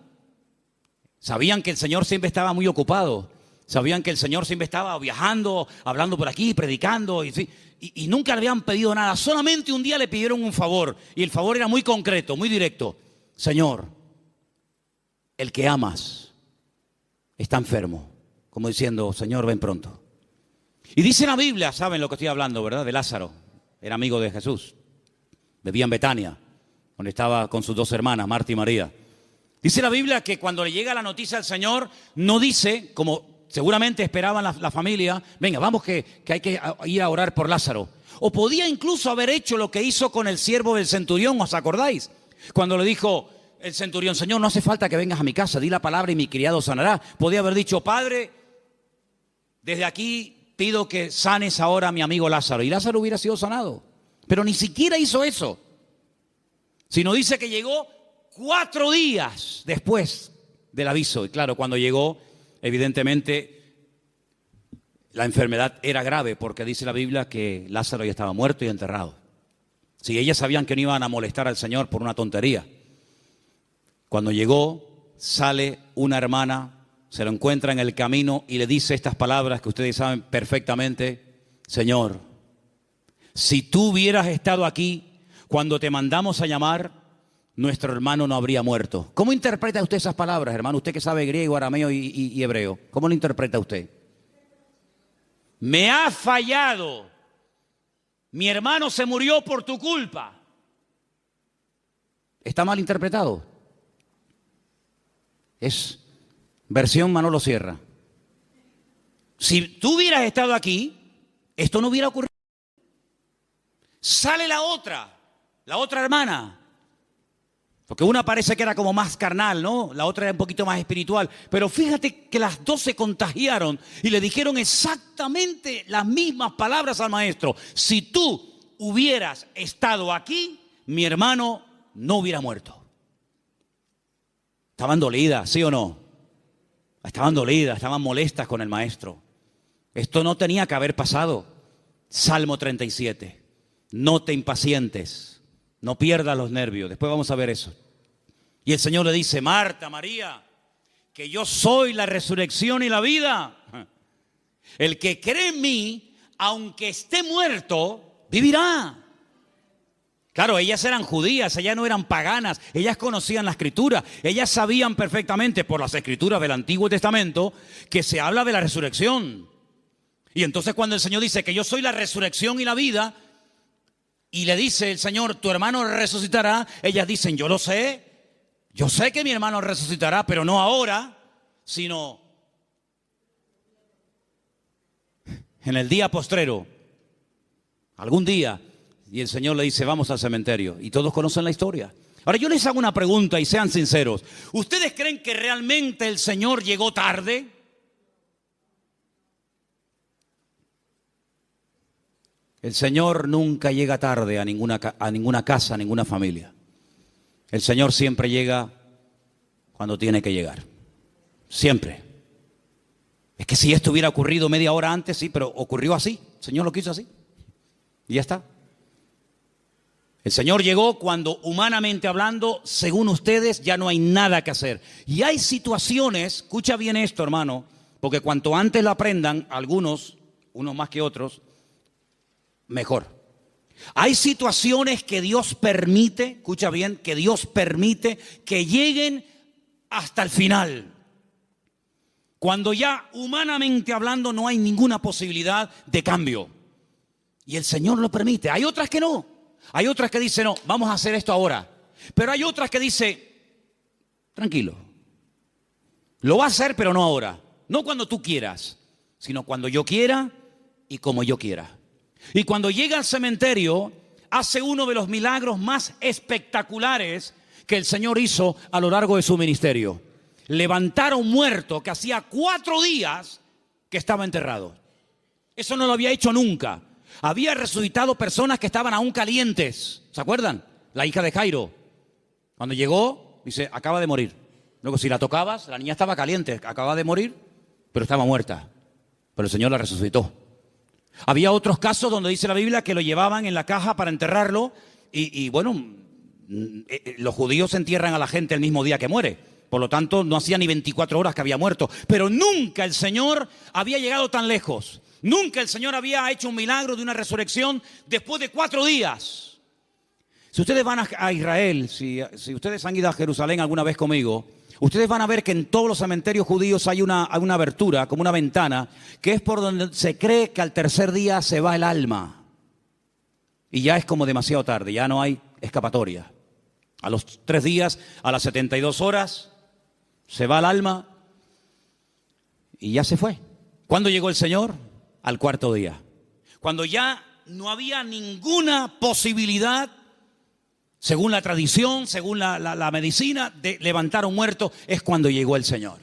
Sabían que el Señor siempre estaba muy ocupado. Sabían que el Señor siempre estaba viajando, hablando por aquí, predicando. Y nunca le habían pedido nada. Solamente un día le pidieron un favor. Y el favor era muy concreto, muy directo. Señor, el que amas está enfermo. Como diciendo, Señor, ven pronto. Y dice la Biblia, saben lo que estoy hablando, ¿verdad? De Lázaro. Era amigo de Jesús. Vivía en Betania, donde estaba con sus dos hermanas, Marta y María. Dice la Biblia que cuando le llega la noticia al Señor, no dice, como seguramente esperaban la familia, venga, vamos que hay que ir a orar por Lázaro. O podía incluso haber hecho lo que hizo con el siervo del centurión, ¿os acordáis? Cuando le dijo el centurión, Señor, no hace falta que vengas a mi casa, di la palabra y mi criado sanará. Podía haber dicho, Padre, desde aquí pido que sanes ahora a mi amigo Lázaro. Y Lázaro hubiera sido sanado. Pero ni siquiera hizo eso. Sino dice que llegó 4 días después del aviso. Y claro, cuando llegó, evidentemente, la enfermedad era grave, porque dice la Biblia que Lázaro ya estaba muerto y enterrado. Si ellas sabían que no iban a molestar al Señor por una tontería. Cuando llegó, sale una hermana, se lo encuentra en el camino y le dice estas palabras que ustedes saben perfectamente. Señor, si tú hubieras estado aquí cuando te mandamos a llamar, nuestro hermano no habría muerto. ¿Cómo interpreta usted esas palabras, hermano? Usted que sabe griego, arameo y hebreo. ¿Cómo lo interpreta usted? Me ha fallado. Mi hermano se murió por tu culpa. ¿Está mal interpretado? Es versión Manolo Sierra. Si tú hubieras estado aquí, esto no hubiera ocurrido. Sale la otra hermana. Porque una parece que era como más carnal, ¿no? La otra era un poquito más espiritual. Pero fíjate que las dos se contagiaron y le dijeron exactamente las mismas palabras al maestro. Si tú hubieras estado aquí, mi hermano no hubiera muerto. Estaban dolidas, ¿sí o no? Estaban dolidas, estaban molestas con el maestro. Esto no tenía que haber pasado. Salmo 37. No te impacientes. No pierdas los nervios. Después vamos a ver eso. Y el Señor le dice, Marta, María, que yo soy la resurrección y la vida. El que cree en mí, aunque esté muerto, vivirá. Claro, ellas eran judías, ellas no eran paganas, ellas conocían la Escritura, ellas sabían perfectamente por las Escrituras del Antiguo Testamento que se habla de la resurrección. Y entonces cuando el Señor dice que yo soy la resurrección y la vida, y le dice el Señor, tu hermano resucitará, ellas dicen, yo sé que mi hermano resucitará, pero no ahora, sino en el día postrero, algún día. Y el Señor le dice, vamos al cementerio. Y todos conocen la historia. Ahora yo les hago una pregunta y sean sinceros. ¿Ustedes creen que realmente el Señor llegó tarde? El Señor nunca llega tarde a ninguna casa, a ninguna familia. El Señor siempre llega cuando tiene que llegar. Siempre. Es que si esto hubiera ocurrido media hora antes, sí, pero ocurrió así. El Señor lo quiso así. Y ya está. El Señor llegó cuando, humanamente hablando, según ustedes, ya no hay nada que hacer. Y hay situaciones, escucha bien esto, hermano, porque cuanto antes lo aprendan, algunos, unos más que otros, mejor. Hay situaciones que Dios permite, escucha bien, que Dios permite que lleguen hasta el final. Cuando ya humanamente hablando no hay ninguna posibilidad de cambio. Y el Señor lo permite. Hay otras que no. Hay otras que dicen, no, vamos a hacer esto ahora. Pero hay otras que dicen, tranquilo. Lo va a hacer, pero no ahora. No cuando tú quieras, sino cuando yo quiera y como yo quiera. Y cuando llega al cementerio, hace uno de los milagros más espectaculares que el Señor hizo a lo largo de su ministerio. Levantar a un muerto que hacía 4 días que estaba enterrado. Eso no lo había hecho nunca. Había resucitado personas que estaban aún calientes. ¿Se acuerdan? La hija de Jairo. Cuando llegó, dice, acaba de morir. Luego, si la tocabas, la niña estaba caliente, acaba de morir, pero estaba muerta. Pero el Señor la resucitó. Había otros casos donde dice la Biblia que lo llevaban en la caja para enterrarlo y bueno, los judíos entierran a la gente el mismo día que muere. Por lo tanto, no hacía ni 24 horas que había muerto. Pero nunca el Señor había llegado tan lejos. Nunca el Señor había hecho un milagro de una resurrección después de 4 días. Si ustedes van a Israel, si ustedes han ido a Jerusalén alguna vez conmigo, ustedes van a ver que en todos los cementerios judíos hay una abertura, como una ventana, que es por donde se cree que al tercer día se va el alma. Y ya es como demasiado tarde, ya no hay escapatoria. A los 3 días, a las 72 horas, se va el alma y ya se fue. ¿Cuándo llegó el Señor? Al 4.º día. Cuando ya no había ninguna posibilidad, según la tradición, según la medicina, de levantar a un muerto, es cuando llegó el Señor.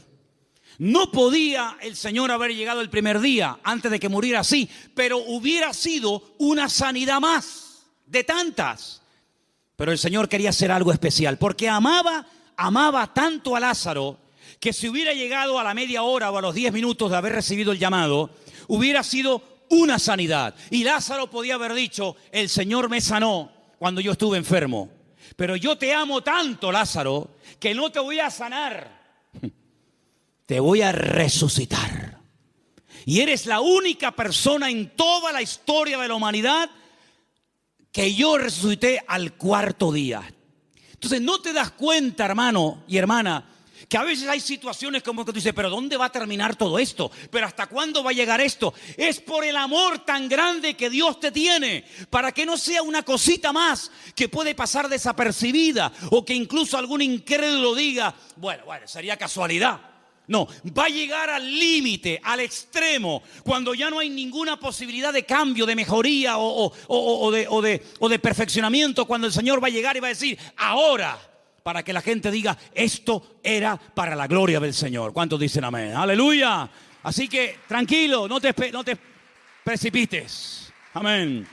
No podía el Señor haber llegado el primer día, antes de que muriera así, pero hubiera sido una sanidad más, de tantas. Pero el Señor quería hacer algo especial, porque amaba tanto a Lázaro, que si hubiera llegado a la media hora o a los 10 minutos de haber recibido el llamado, hubiera sido una sanidad. Y Lázaro podía haber dicho, el Señor me sanó cuando yo estuve enfermo. Pero yo te amo tanto, Lázaro, que no te voy a sanar. Te voy a resucitar. Y eres la única persona en toda la historia de la humanidad que yo resucité al 4.º día. Entonces no te das cuenta, hermano y hermana, que a veces hay situaciones como que tú dices, pero ¿dónde va a terminar todo esto? ¿Pero hasta cuándo va a llegar esto? Es por el amor tan grande que Dios te tiene, para que no sea una cosita más que puede pasar desapercibida, o que incluso algún incrédulo diga, bueno, sería casualidad. No, va a llegar al límite, al extremo, cuando ya no hay ninguna posibilidad de cambio, de mejoría o de perfeccionamiento, cuando el Señor va a llegar y va a decir, ahora, para que la gente diga, esto era para la gloria del Señor. ¿Cuántos dicen amén? ¡Aleluya! Así que, tranquilo, no te precipites. Amén.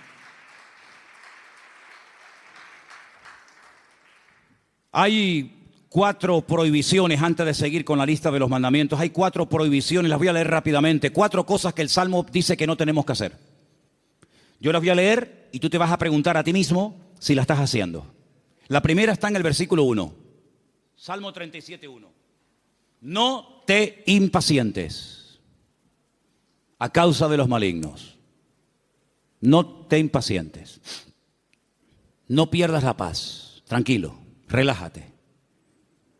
Hay 4 prohibiciones, antes de seguir con la lista de los mandamientos. Hay 4 prohibiciones, las voy a leer rápidamente. 4 cosas que el Salmo dice que no tenemos que hacer. Yo las voy a leer y tú te vas a preguntar a ti mismo si la estás haciendo. La primera está en el versículo 1. Salmo 37:1. No te impacientes a causa de los malignos. No te impacientes. No pierdas la paz. Tranquilo, relájate.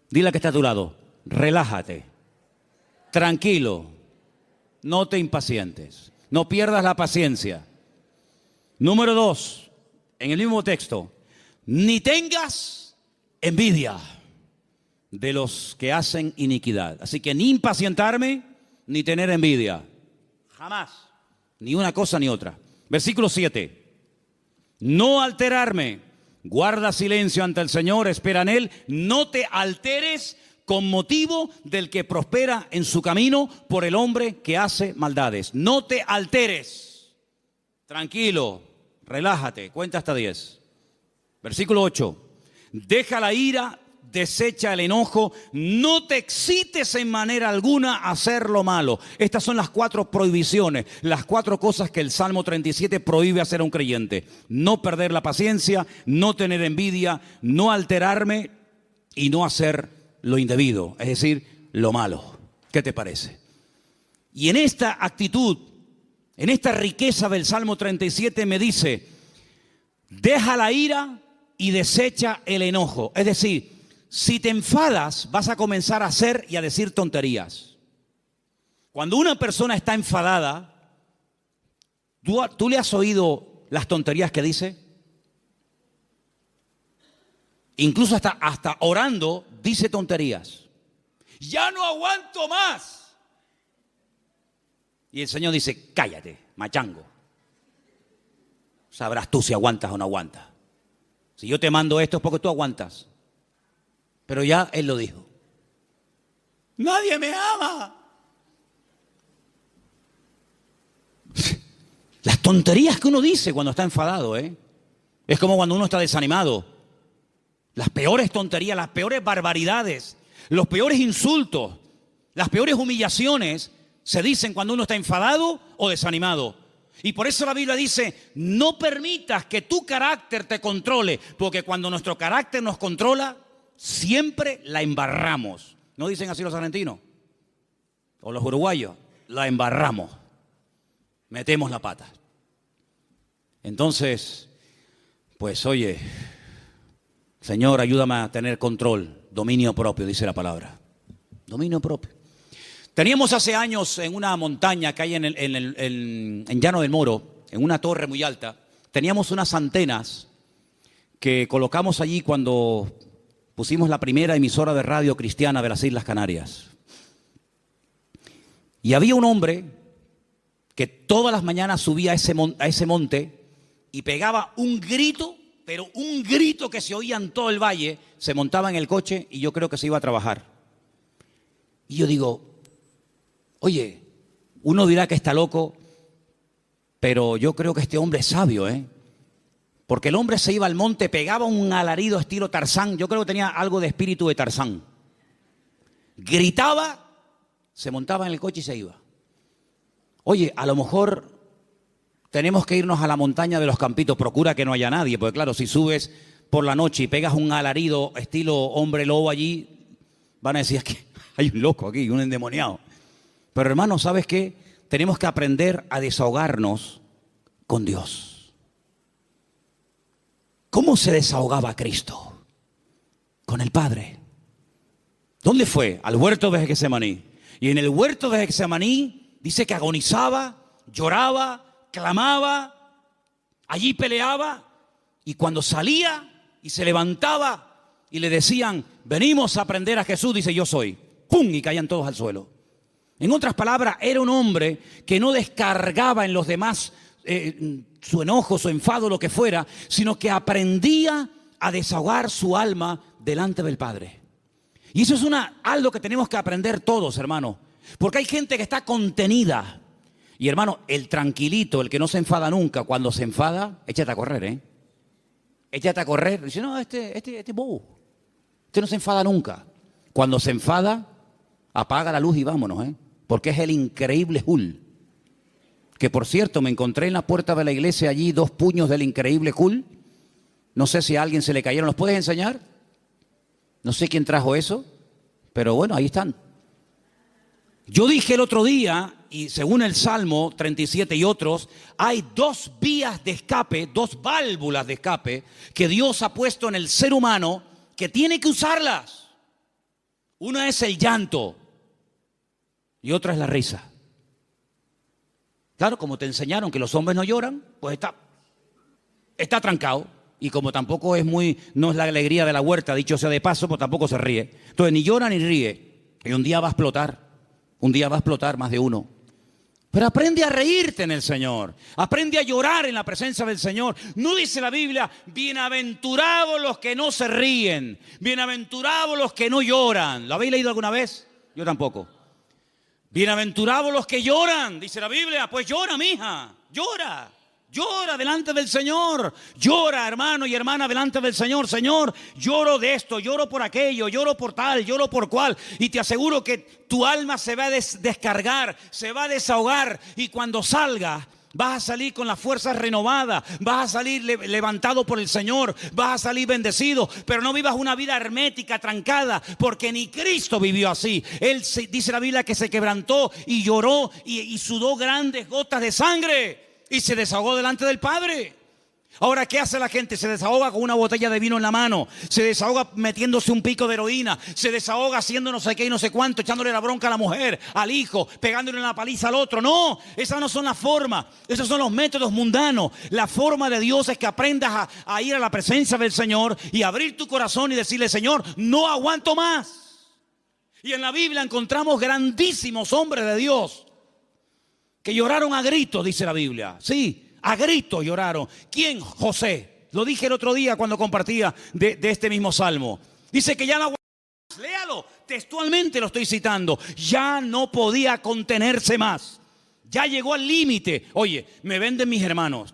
Dile a que está a tu lado, relájate. Tranquilo. No te impacientes. No pierdas la paciencia. Número 2, en el mismo texto. Ni tengas envidia de los que hacen iniquidad. Así que ni impacientarme, ni tener envidia. Jamás. Ni una cosa ni otra. Versículo 7. No alterarme. Guarda silencio ante el Señor, espera en Él. No te alteres con motivo del que prospera en su camino por el hombre que hace maldades. No te alteres. Tranquilo, relájate. Cuenta hasta 10. Versículo 8. Deja la ira desecha el enojo, no te excites en manera alguna a hacer lo malo. Estas son las 4 prohibiciones, las 4 cosas que el Salmo 37 prohíbe hacer a un creyente. No perder la paciencia, no tener envidia, no alterarme y no hacer lo indebido, es decir, lo malo. ¿Qué te parece? Y en esta actitud, en esta riqueza del Salmo 37 me dice, deja la ira y desecha el enojo. Es decir, si te enfadas, vas a comenzar a hacer y a decir tonterías. Cuando una persona está enfadada, ¿tú le has oído las tonterías que dice? Incluso hasta orando dice tonterías. Ya no aguanto más. Y el Señor dice, cállate, machango. Sabrás tú si aguantas o no aguantas. Si yo te mando esto es porque tú aguantas. Pero ya Él lo dijo. Nadie me ama. Las tonterías que uno dice cuando está enfadado, es como cuando uno está desanimado. Las peores tonterías, las peores barbaridades, los peores insultos, las peores humillaciones se dicen cuando uno está enfadado o desanimado. Y por eso la Biblia dice, no permitas que tu carácter te controle, porque cuando nuestro carácter nos controla, siempre la embarramos. ¿No dicen así los argentinos? O los uruguayos, la embarramos. Metemos la pata. Entonces, pues oye, Señor, ayúdame a tener control, dominio propio, dice la palabra. Dominio propio. Teníamos hace años en una montaña que hay en Llano del Moro, en una torre muy alta, teníamos unas antenas que colocamos allí cuando pusimos la primera emisora de radio cristiana de las Islas Canarias. Y había un hombre que todas las mañanas subía a ese monte y pegaba un grito, pero un grito que se oía en todo el valle, se montaba en el coche y yo creo que se iba a trabajar. Y yo digo, oye, uno dirá que está loco, pero yo creo que este hombre es sabio, Porque el hombre se iba al monte, pegaba un alarido estilo Tarzán, yo creo que tenía algo de espíritu de Tarzán. Gritaba, se montaba en el coche y se iba. Oye, a lo mejor tenemos que irnos a la montaña de los Campitos, procura que no haya nadie, porque claro, si subes por la noche y pegas un alarido estilo hombre lobo allí, van a decir que hay un loco aquí, un endemoniado. Pero hermano, ¿sabes qué? Tenemos que aprender a desahogarnos con Dios. ¿Cómo se desahogaba Cristo? Con el Padre. ¿Dónde fue? Al huerto de Getsemaní. Y en el huerto de Getsemaní dice que agonizaba, lloraba, clamaba, allí peleaba. Y cuando salía y se levantaba y le decían, venimos a aprender a Jesús, dice, yo soy. ¡Pum! Y caían todos al suelo. En otras palabras, era un hombre que no descargaba en los demás su enojo, su enfado, lo que fuera, sino que aprendía a desahogar su alma delante del Padre. Y eso es algo que tenemos que aprender todos, hermano. Porque hay gente que está contenida. Y hermano, el tranquilito, el que no se enfada nunca, cuando se enfada, échate a correr, Échate a correr. Dice, no, este bobo. Este no se enfada nunca. Cuando se enfada, apaga la luz y vámonos, Porque es el increíble Hulk. Que por cierto, me encontré en la puerta de la iglesia allí 2 puños del increíble Hulk. No sé si a alguien se le cayeron. ¿Los puedes enseñar? No sé quién trajo eso, pero bueno, ahí están. Yo dije el otro día, y según el Salmo 37 y otros, hay 2 vías de escape, 2 válvulas de escape que Dios ha puesto en el ser humano que tiene que usarlas. Una es el llanto y otra es la risa. Claro, como te enseñaron que los hombres no lloran, pues está trancado. Y como tampoco no es la alegría de la huerta, dicho sea de paso, pues tampoco se ríe. Entonces ni llora ni ríe. Y un día va a explotar más de uno. Pero aprende a reírte en el Señor. Aprende a llorar en la presencia del Señor. No dice la Biblia, bienaventurados los que no se ríen. Bienaventurados los que no lloran. ¿Lo habéis leído alguna vez? Yo tampoco. Bienaventurados los que lloran, dice la Biblia. Pues llora, mija. Llora. Llora delante del Señor. Llora, hermano y hermana, delante del Señor. Señor, lloro de esto, lloro por aquello, lloro por tal, lloro por cual. Y te aseguro que tu alma se va a descargar, se va a desahogar. Y cuando salga, vas a salir con las fuerzas renovadas, vas a salir levantado por el Señor, vas a salir bendecido. Pero no vivas una vida hermética, trancada, porque ni Cristo vivió así. Él, dice la Biblia, que se quebrantó y lloró y sudó grandes gotas de sangre. Y se desahogó delante del Padre. Ahora, ¿qué hace la gente? Se desahoga con una botella de vino en la mano. Se desahoga metiéndose un pico de heroína. Se desahoga haciendo no sé qué y no sé cuánto, echándole la bronca a la mujer, al hijo, pegándole una paliza al otro. No, esas no son las formas. Esos son los métodos mundanos. La forma de Dios es que aprendas a ir a la presencia del Señor y abrir tu corazón y decirle: Señor, no aguanto más. Y en la Biblia encontramos grandísimos hombres de Dios que lloraron a gritos, dice la Biblia. Sí, a gritos lloraron. ¿Quién? José. Lo dije el otro día cuando compartía de este mismo salmo. Dice que ya no aguantaba más. Léalo, textualmente lo estoy citando. Ya no podía contenerse más. Ya llegó al límite. Oye, me venden mis hermanos.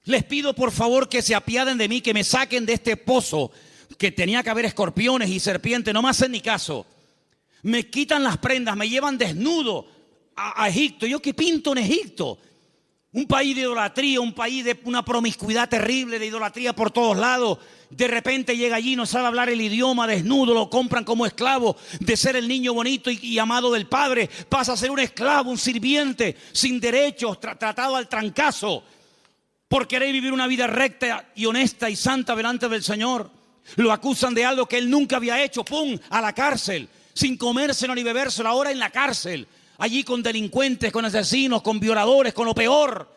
Les pido por favor que se apiaden de mí, que me saquen de este pozo que tenía que haber escorpiones y serpientes. No me hacen ni caso. Me quitan las prendas, me llevan desnudo a Egipto. ¿Yo qué pinto en Egipto? Un país de idolatría, un país de una promiscuidad terrible, de idolatría por todos lados. De repente llega allí, no sabe hablar el idioma, desnudo, lo compran como esclavo. De ser el niño bonito y amado del padre, pasa a ser un esclavo, un sirviente, sin derechos, tratado al trancazo, por querer vivir una vida recta y honesta y santa delante del Señor. Lo acusan de algo que él nunca había hecho. ¡Pum! A la cárcel, sin comérselo ni bebérselo, ahora en la cárcel. Allí con delincuentes, con asesinos, con violadores, con lo peor.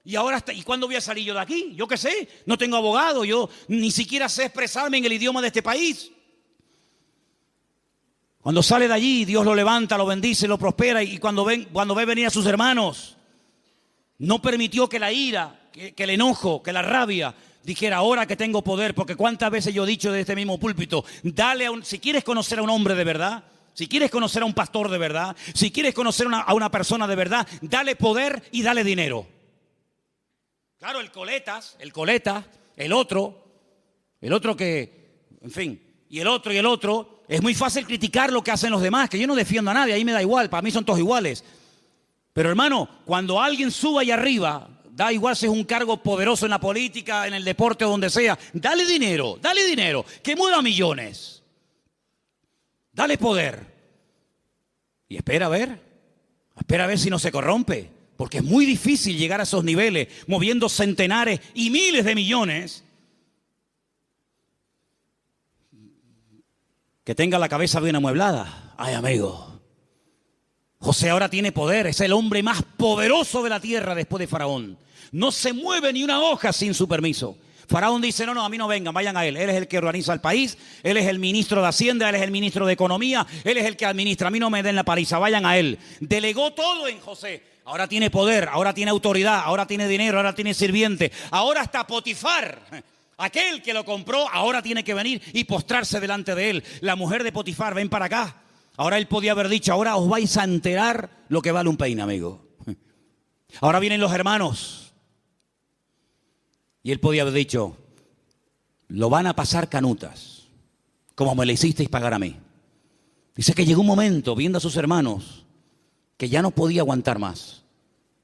Y ahora, ¿y cuándo voy a salir yo de aquí? Yo qué sé, no tengo abogado, yo ni siquiera sé expresarme en el idioma de este país. Cuando sale de allí, Dios lo levanta, lo bendice, lo prospera. Y cuando ve venir a sus hermanos, no permitió que la ira, que el enojo, que la rabia dijera: ahora que tengo poder. Porque cuántas veces yo he dicho de este mismo púlpito: si quieres conocer a un hombre de verdad, si quieres conocer a un pastor de verdad, si quieres conocer a una persona de verdad, dale poder y dale dinero. Claro, el coleta, el otro que, en fin, y el otro, es muy fácil criticar lo que hacen los demás, que yo no defiendo a nadie, ahí me da igual, para mí son todos iguales. Pero hermano, cuando alguien suba ahí arriba, da igual si es un cargo poderoso en la política, en el deporte o donde sea, dale dinero, que mueva millones. Dale poder. Y espera a ver si no se corrompe. Porque es muy difícil llegar a esos niveles, moviendo centenares y miles de millones. Que tenga la cabeza bien amueblada. Ay, amigo. José ahora tiene poder. Es el hombre más poderoso de la tierra después de Faraón. No se mueve ni una hoja sin su permiso. Faraón dice: no, a mí no vengan, vayan a él. Él es el que organiza el país, él es el ministro de Hacienda, él es el ministro de Economía, él es el que administra. A mí no me den la paliza, vayan a él. Delegó todo en José. Ahora tiene poder, ahora tiene autoridad, ahora tiene dinero, ahora tiene sirviente. Ahora hasta Potifar, aquel que lo compró, ahora tiene que venir y postrarse delante de él. La mujer de Potifar: ven para acá. Ahora él podía haber dicho: ahora os vais a enterar lo que vale un peine, amigo. Ahora vienen los hermanos. Y él podía haber dicho: lo van a pasar canutas, como me le hicisteis pagar a mí. Dice que llegó un momento, viendo a sus hermanos, que ya no podía aguantar más.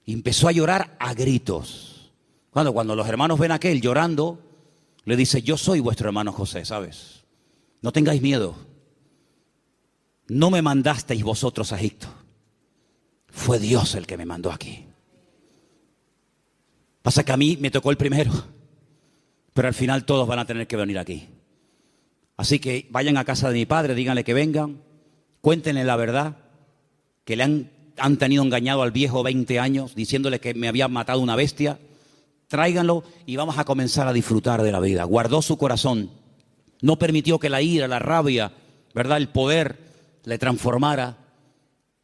Y empezó a llorar a gritos. Cuando los hermanos ven a aquel llorando, le dice: yo soy vuestro hermano José, ¿sabes? No tengáis miedo. No me mandasteis vosotros a Egipto. Fue Dios el que me mandó aquí. Pasa que a mí me tocó el primero, pero al final todos van a tener que venir aquí. Así que vayan a casa de mi padre, díganle que vengan, cuéntenle la verdad, que le han tenido engañado al viejo 20 años, diciéndole que me había matado una bestia. Tráiganlo y vamos a comenzar a disfrutar de la vida. Guardó su corazón, no permitió que la ira, la rabia, ¿verdad?, el poder le transformara,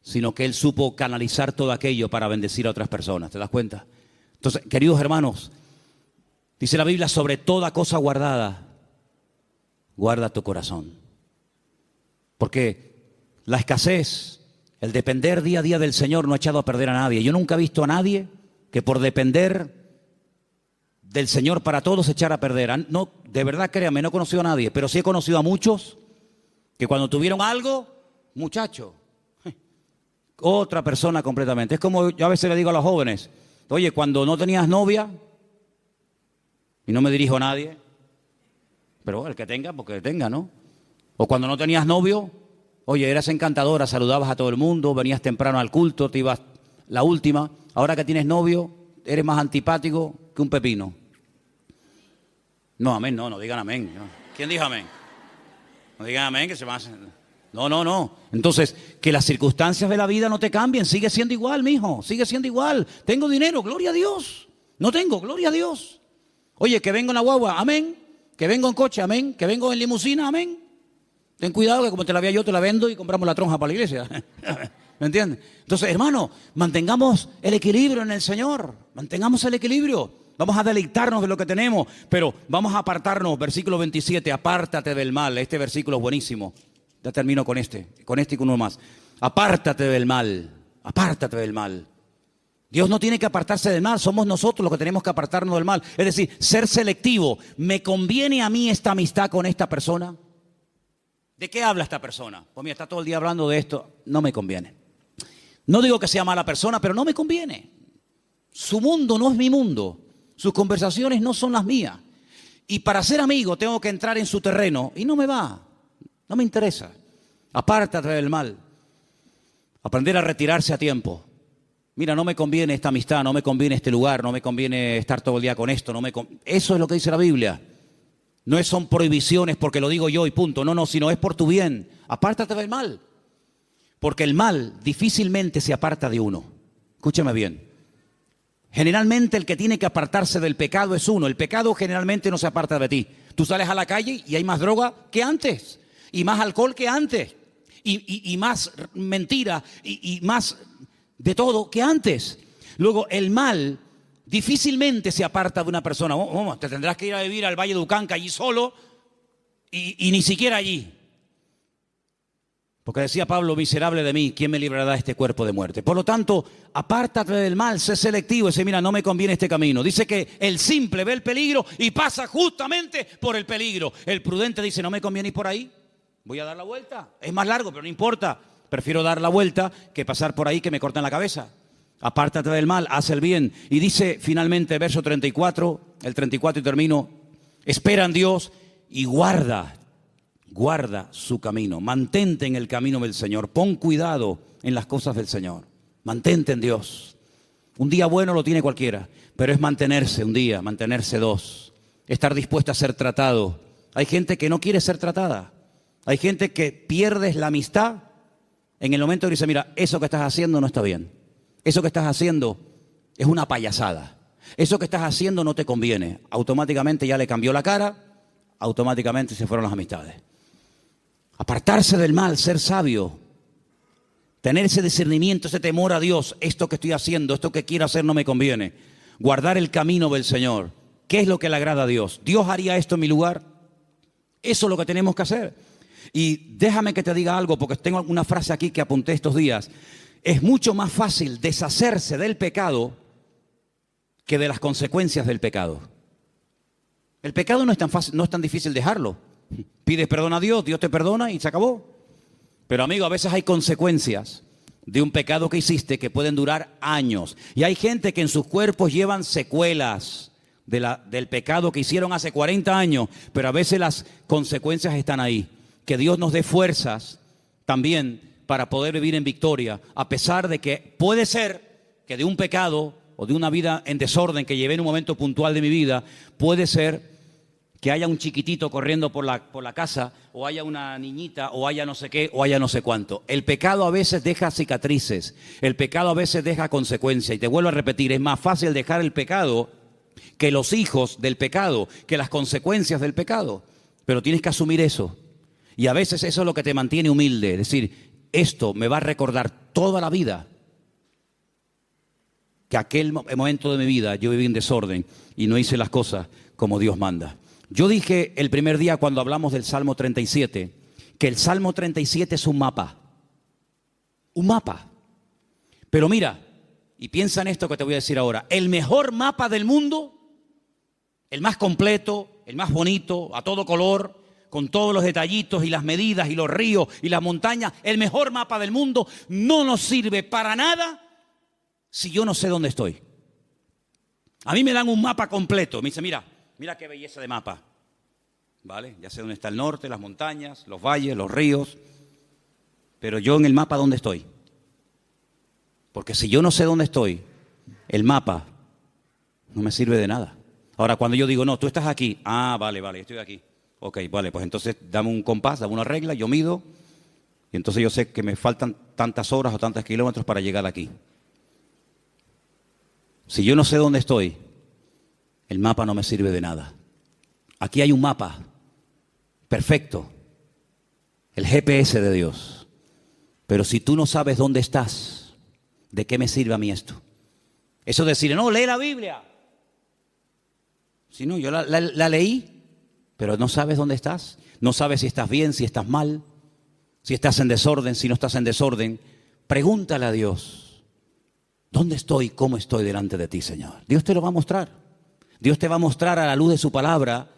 sino que él supo canalizar todo aquello para bendecir a otras personas. ¿Te das cuenta? Entonces, queridos hermanos, dice la Biblia: sobre toda cosa guardada, guarda tu corazón. Porque la escasez, el depender día a día del Señor no ha echado a perder a nadie. Yo nunca he visto a nadie que por depender del Señor para todos se echara a perder. No, de verdad, créame, no he conocido a nadie, pero sí he conocido a muchos que cuando tuvieron algo, muchacho, otra persona completamente. Es como yo a veces le digo a los jóvenes, oye, cuando no tenías novia, y no me dirijo a nadie, pero el que tenga, porque tenga, ¿no? O cuando no tenías novio, oye, eras encantadora, saludabas a todo el mundo, venías temprano al culto, te ibas la última. Ahora que tienes novio, eres más antipático que un pepino. No, amén, no digan amén. No. ¿Quién dijo amén? No digan amén, que se van a hacer... No. Entonces, que las circunstancias de la vida no te cambien. Sigue siendo igual, mijo. Sigue siendo igual. Tengo dinero, gloria a Dios. No tengo, gloria a Dios. Oye, que vengo en la guagua, amén. Que vengo en coche, amén. Que vengo en limusina, amén. Ten cuidado que como te la vea yo, te la vendo y compramos la tronja para la iglesia. ¿Me entiendes? Entonces, hermano, mantengamos el equilibrio en el Señor. Mantengamos el equilibrio. Vamos a deleitarnos de lo que tenemos, pero vamos a apartarnos. Versículo 27, apártate del mal. Este versículo es buenísimo. Ya termino con este y con uno más. Apártate del mal, apártate del mal. Dios no tiene que apartarse del mal, somos nosotros los que tenemos que apartarnos del mal. Es decir, ser selectivo. ¿Me conviene a mí esta amistad con esta persona? ¿De qué habla esta persona? Pues mira, está todo el día hablando de esto. No me conviene. No digo que sea mala persona, pero no me conviene. Su mundo no es mi mundo. Sus conversaciones no son las mías. Y para ser amigo tengo que entrar en su terreno y no me va. No me interesa. Apártate del mal. Aprender a retirarse a tiempo. Mira, no me conviene esta amistad, no me conviene este lugar, no me conviene estar todo el día con esto. Eso es lo que dice la Biblia. No son prohibiciones porque lo digo yo y punto. No, sino es por tu bien. Apártate del mal. Porque el mal difícilmente se aparta de uno. Escúchame bien. Generalmente el que tiene que apartarse del pecado es uno. El pecado generalmente no se aparta de ti. Tú sales a la calle y hay más droga que antes. Y más alcohol que antes. Y más mentira. Y más de todo que antes. Luego el mal difícilmente se aparta de una persona. Te tendrás que ir a vivir al Valle de Ucanca allí solo. Y ni siquiera allí. Porque decía Pablo, miserable de mí, ¿quién me librará de este cuerpo de muerte? Por lo tanto, apártate del mal, sé selectivo. Dice, mira, no me conviene este camino. Dice que el simple ve el peligro y pasa justamente por el peligro. El prudente dice, no me conviene ir por ahí, voy a dar la vuelta. Es más largo, pero no importa. Prefiero dar la vuelta que pasar por ahí que me corten la cabeza. Apártate del mal, haz el bien. Y dice finalmente, verso 34, el 34 y termino, espera en Dios y guarda su camino, mantente en el camino del Señor, pon cuidado en las cosas del Señor, mantente en Dios. Un día bueno lo tiene cualquiera, pero es mantenerse un día, mantenerse dos, estar dispuesto a ser tratado. Hay gente que no quiere ser tratada, hay gente que pierdes la amistad en el momento que dice, mira, eso que estás haciendo no está bien, eso que estás haciendo es una payasada, eso que estás haciendo no te conviene. Automáticamente ya le cambió la cara, automáticamente se fueron las amistades. Apartarse del mal, ser sabio, tener ese discernimiento, ese temor a Dios. Esto que estoy haciendo, esto que quiero hacer no me conviene. Guardar el camino del Señor. ¿Qué es lo que le agrada a Dios? ¿Dios haría esto en mi lugar? Eso es lo que tenemos que hacer. Y déjame que te diga algo, porque tengo una frase aquí que apunté estos días. Es mucho más fácil deshacerse del pecado que de las consecuencias del pecado. El pecado no es tan fácil, no es tan difícil dejarlo. Pides perdón a Dios, Dios te perdona y se acabó. Pero amigo, a veces hay consecuencias de un pecado que hiciste que pueden durar años. Y hay gente que en sus cuerpos llevan secuelas del pecado que hicieron hace 40 años. Pero a veces las consecuencias están ahí. Que Dios nos dé fuerzas también para poder vivir en victoria. A pesar de que puede ser que de un pecado o de una vida en desorden que llevé en un momento puntual de mi vida, puede ser que haya un chiquitito corriendo por la casa, o haya una niñita, o haya no sé qué, o haya no sé cuánto. El pecado a veces deja cicatrices, el pecado a veces deja consecuencias. Y te vuelvo a repetir, es más fácil dejar el pecado que los hijos del pecado, que las consecuencias del pecado. Pero tienes que asumir eso. Y a veces eso es lo que te mantiene humilde. Es decir, esto me va a recordar toda la vida que aquel momento de mi vida yo viví en desorden y no hice las cosas como Dios manda. Yo dije el primer día cuando hablamos del Salmo 37, que el Salmo 37 es un mapa. Un mapa. Pero mira, y piensa en esto que te voy a decir ahora, el mejor mapa del mundo el más completo, el más bonito, a todo color, con todos los detallitos y las medidas y los ríos y las montañas, el mejor mapa del mundo, no nos sirve para nada si yo no sé dónde estoy. A mí me dan un mapa completo, me dice, mira qué belleza de mapa. ¿Vale? Ya sé dónde está el norte, las montañas, los valles, los ríos, pero yo en el mapa, ¿dónde estoy? Porque si yo no sé dónde estoy, el mapa no me sirve de nada. Ahora, cuando yo digo, no, tú estás aquí, vale, estoy aquí. Ok, vale, pues entonces dame un compás, dame una regla, yo mido, y entonces yo sé que me faltan tantas horas o tantos kilómetros para llegar aquí. Si yo no sé dónde estoy, el mapa no me sirve de nada. Aquí hay un mapa perfecto, el GPS de Dios. Pero si tú no sabes dónde estás, ¿de qué me sirve a mí esto? Eso de decir, no, lee la Biblia. Si no, yo la leí, pero no sabes dónde estás. No sabes si estás bien, si estás mal, si estás en desorden, si no estás en desorden. Pregúntale a Dios, ¿dónde estoy? ¿Cómo estoy delante de ti, Señor? Dios te lo va a mostrar. Dios te va a mostrar a la luz de su palabra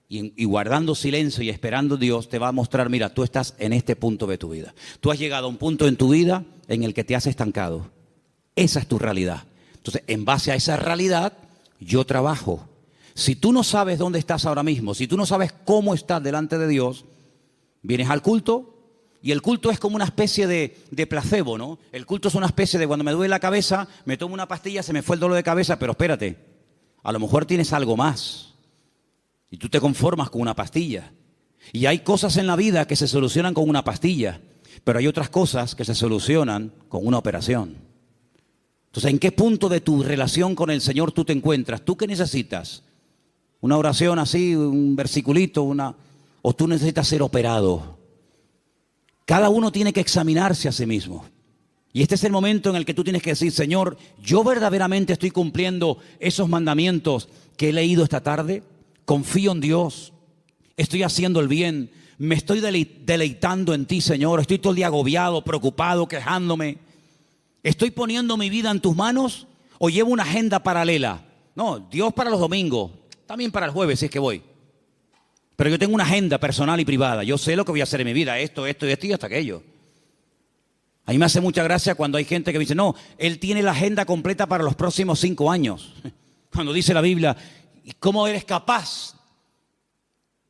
y guardando silencio y esperando a Dios te va a mostrar, mira, tú estás en este punto de tu vida. Tú has llegado a un punto en tu vida en el que te has estancado. Esa es tu realidad. Entonces, en base a esa realidad, yo trabajo. Si tú no sabes dónde estás ahora mismo, si tú no sabes cómo estás delante de Dios, vienes al culto y el culto es como una especie de placebo, ¿no? El culto es una especie de cuando me duele la cabeza, me tomo una pastilla, se me fue el dolor de cabeza, pero espérate, a lo mejor tienes algo más. Y tú te conformas con una pastilla. Y hay cosas en la vida que se solucionan con una pastilla, pero hay otras cosas que se solucionan con una operación. Entonces, ¿en qué punto de tu relación con el Señor tú te encuentras? ¿Tú qué necesitas? ¿Una oración así, un versiculito, o tú necesitas ser operado? Cada uno tiene que examinarse a sí mismo. Y este es el momento en el que tú tienes que decir, Señor, ¿yo verdaderamente estoy cumpliendo esos mandamientos que he leído esta tarde? Confío en Dios, estoy haciendo el bien, me estoy deleitando en ti, Señor. Estoy todo el día agobiado, preocupado, quejándome. ¿Estoy poniendo mi vida en tus manos o llevo una agenda paralela? No, Dios para los domingos, también para el jueves si es que voy. Pero yo tengo una agenda personal y privada. Yo sé lo que voy a hacer en mi vida, esto y hasta aquello. A mí me hace mucha gracia cuando hay gente que dice, no, él tiene la agenda completa para los próximos 5 años. Cuando dice la Biblia, ¿cómo eres capaz?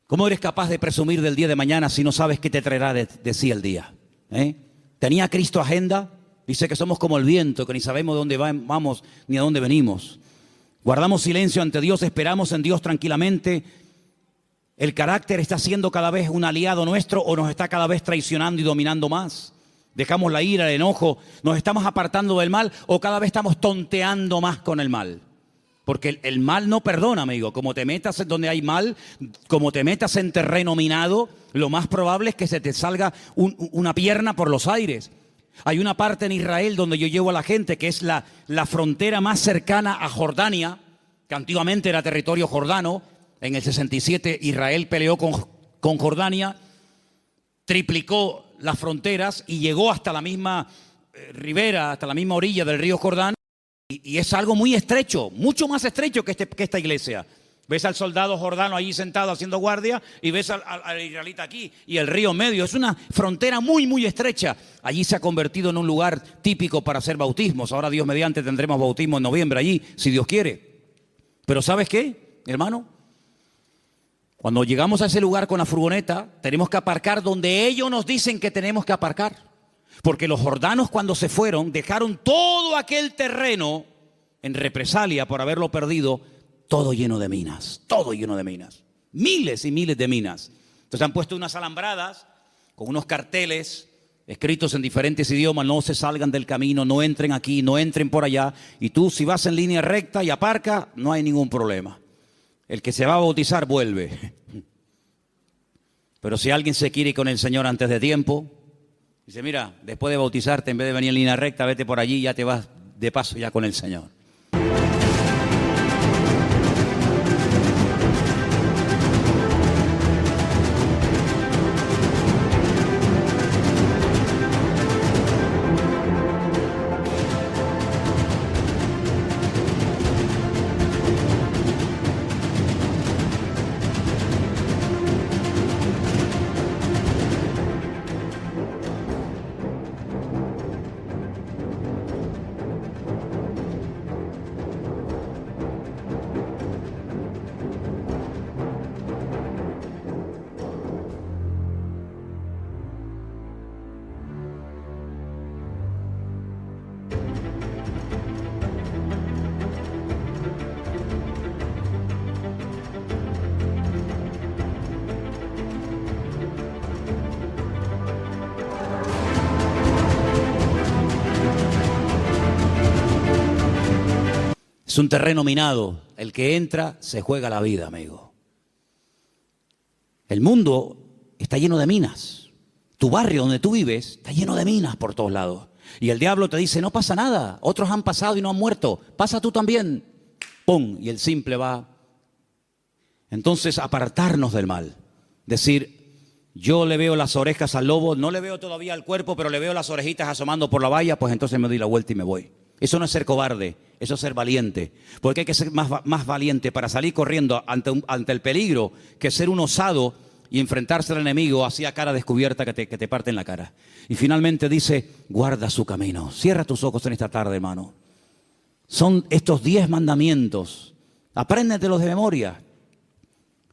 ¿Cómo eres capaz de presumir del día de mañana si no sabes qué te traerá de sí el día? ¿Tenía Cristo agenda? Dice que somos como el viento, que ni sabemos de dónde vamos ni a dónde venimos. Guardamos silencio ante Dios, esperamos en Dios tranquilamente. ¿El carácter está siendo cada vez un aliado nuestro o nos está cada vez traicionando y dominando más? ¿Dejamos la ira, el enojo? ¿Nos estamos apartando del mal o cada vez estamos tonteando más con el mal? Porque el mal no perdona, amigo. Como te metas en donde hay mal, como te metas en terreno minado, lo más probable es que se te salga una pierna por los aires. Hay una parte en Israel donde yo llevo a la gente que es la frontera más cercana a Jordania, que antiguamente era territorio jordano. En el 67 Israel peleó con Jordania, triplicó las fronteras y llegó hasta la misma ribera, hasta la misma orilla del río Jordán. Y es algo muy estrecho, mucho más estrecho que esta iglesia. Ves al soldado jordano allí sentado haciendo guardia y ves al israelita aquí y el río en medio. Es una frontera muy, muy estrecha. Allí se ha convertido en un lugar típico para hacer bautismos. Ahora, Dios mediante, tendremos bautismo en noviembre allí, si Dios quiere. Pero ¿sabes qué, hermano? Cuando llegamos a ese lugar con la furgoneta, tenemos que aparcar donde ellos nos dicen que tenemos que aparcar. Porque los jordanos cuando se fueron dejaron todo aquel terreno en represalia por haberlo perdido, todo lleno de minas, todo lleno de minas, miles y miles de minas. Entonces han puesto unas alambradas con unos carteles escritos en diferentes idiomas, no se salgan del camino, no entren aquí, no entren por allá. Y tú si vas en línea recta y aparca, no hay ningún problema. El que se va a bautizar vuelve. Pero si alguien se quiere ir con el Señor antes de tiempo, dice, mira, después de bautizarte, en vez de venir en línea recta, vete por allí y ya te vas de paso ya con el Señor. Es un terreno minado. El que entra se juega la vida, amigo. El mundo está lleno de minas. Tu barrio donde tú vives está lleno de minas por todos lados. Y el diablo te dice, no pasa nada. Otros han pasado y no han muerto. Pasa tú también. ¡Pum! Y el simple va. Entonces, apartarnos del mal. Decir, yo le veo las orejas al lobo, no le veo todavía el cuerpo, pero le veo las orejitas asomando por la valla, pues entonces me doy la vuelta y me voy. Eso no es ser cobarde, eso es ser valiente. Porque hay que ser más valiente para salir corriendo ante el peligro que ser un osado y enfrentarse al enemigo así a cara descubierta que te parte en la cara. Y finalmente dice, guarda su camino. Cierra tus ojos en esta tarde, hermano. Son estos 10 mandamientos. Apréndetelos de memoria.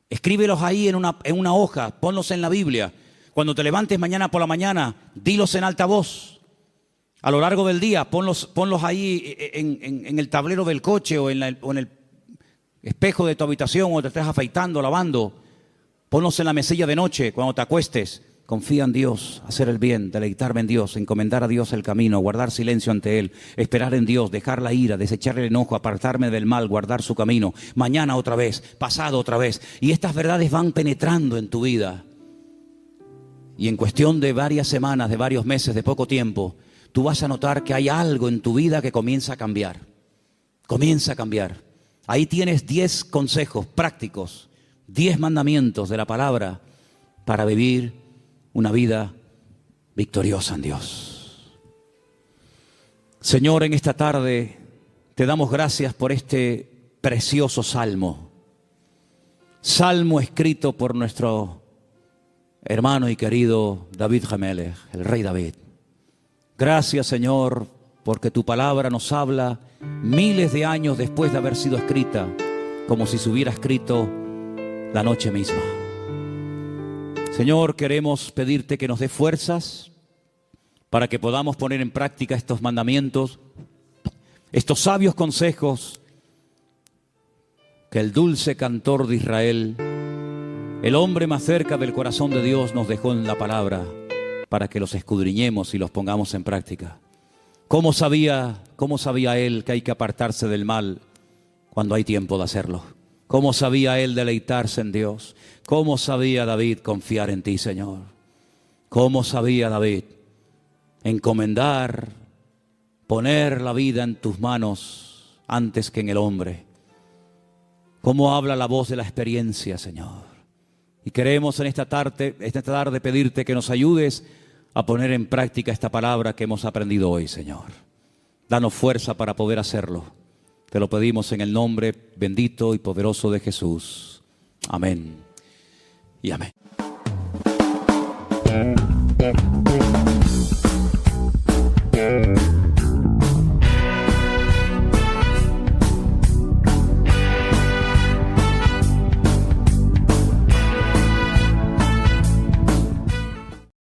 Escríbelos ahí en una hoja, ponlos en la Biblia. Cuando te levantes mañana por la mañana, dilos en alta voz. A lo largo del día, ponlos ahí en el tablero del coche o en el espejo de tu habitación o te estés afeitando, lavando. Ponlos en la mesilla de noche cuando te acuestes. Confía en Dios, hacer el bien, deleitarme en Dios, encomendar a Dios el camino, guardar silencio ante Él, esperar en Dios, dejar la ira, desechar el enojo, apartarme del mal, guardar su camino. Mañana otra vez, pasado otra vez. Y estas verdades van penetrando en tu vida. Y en cuestión de varias semanas, de varios meses, de poco tiempo, tú vas a notar que hay algo en tu vida que comienza a cambiar. Comienza a cambiar. Ahí tienes 10 consejos prácticos, 10 mandamientos de la palabra para vivir una vida victoriosa en Dios. Señor, en esta tarde te damos gracias por este precioso salmo. Salmo escrito por nuestro hermano y querido David Hamelech, el rey David. Gracias, Señor, porque tu palabra nos habla miles de años después de haber sido escrita, como si se hubiera escrito la noche misma. Señor, queremos pedirte que nos dé fuerzas para que podamos poner en práctica estos mandamientos, estos sabios consejos que el dulce cantor de Israel, el hombre más cerca del corazón de Dios, nos dejó en la palabra para que los escudriñemos y los pongamos en práctica. ¿Cómo sabía él que hay que apartarse del mal cuando hay tiempo de hacerlo? ¿Cómo sabía él deleitarse en Dios? ¿Cómo sabía David confiar en ti, Señor? ¿Cómo sabía David encomendar, poner la vida en tus manos antes que en el hombre? ¿Cómo habla la voz de la experiencia, Señor? Y queremos en esta tarde pedirte que nos ayudes a poner en práctica esta palabra que hemos aprendido hoy, Señor. Danos fuerza para poder hacerlo. Te lo pedimos en el nombre bendito y poderoso de Jesús. Amén y amén.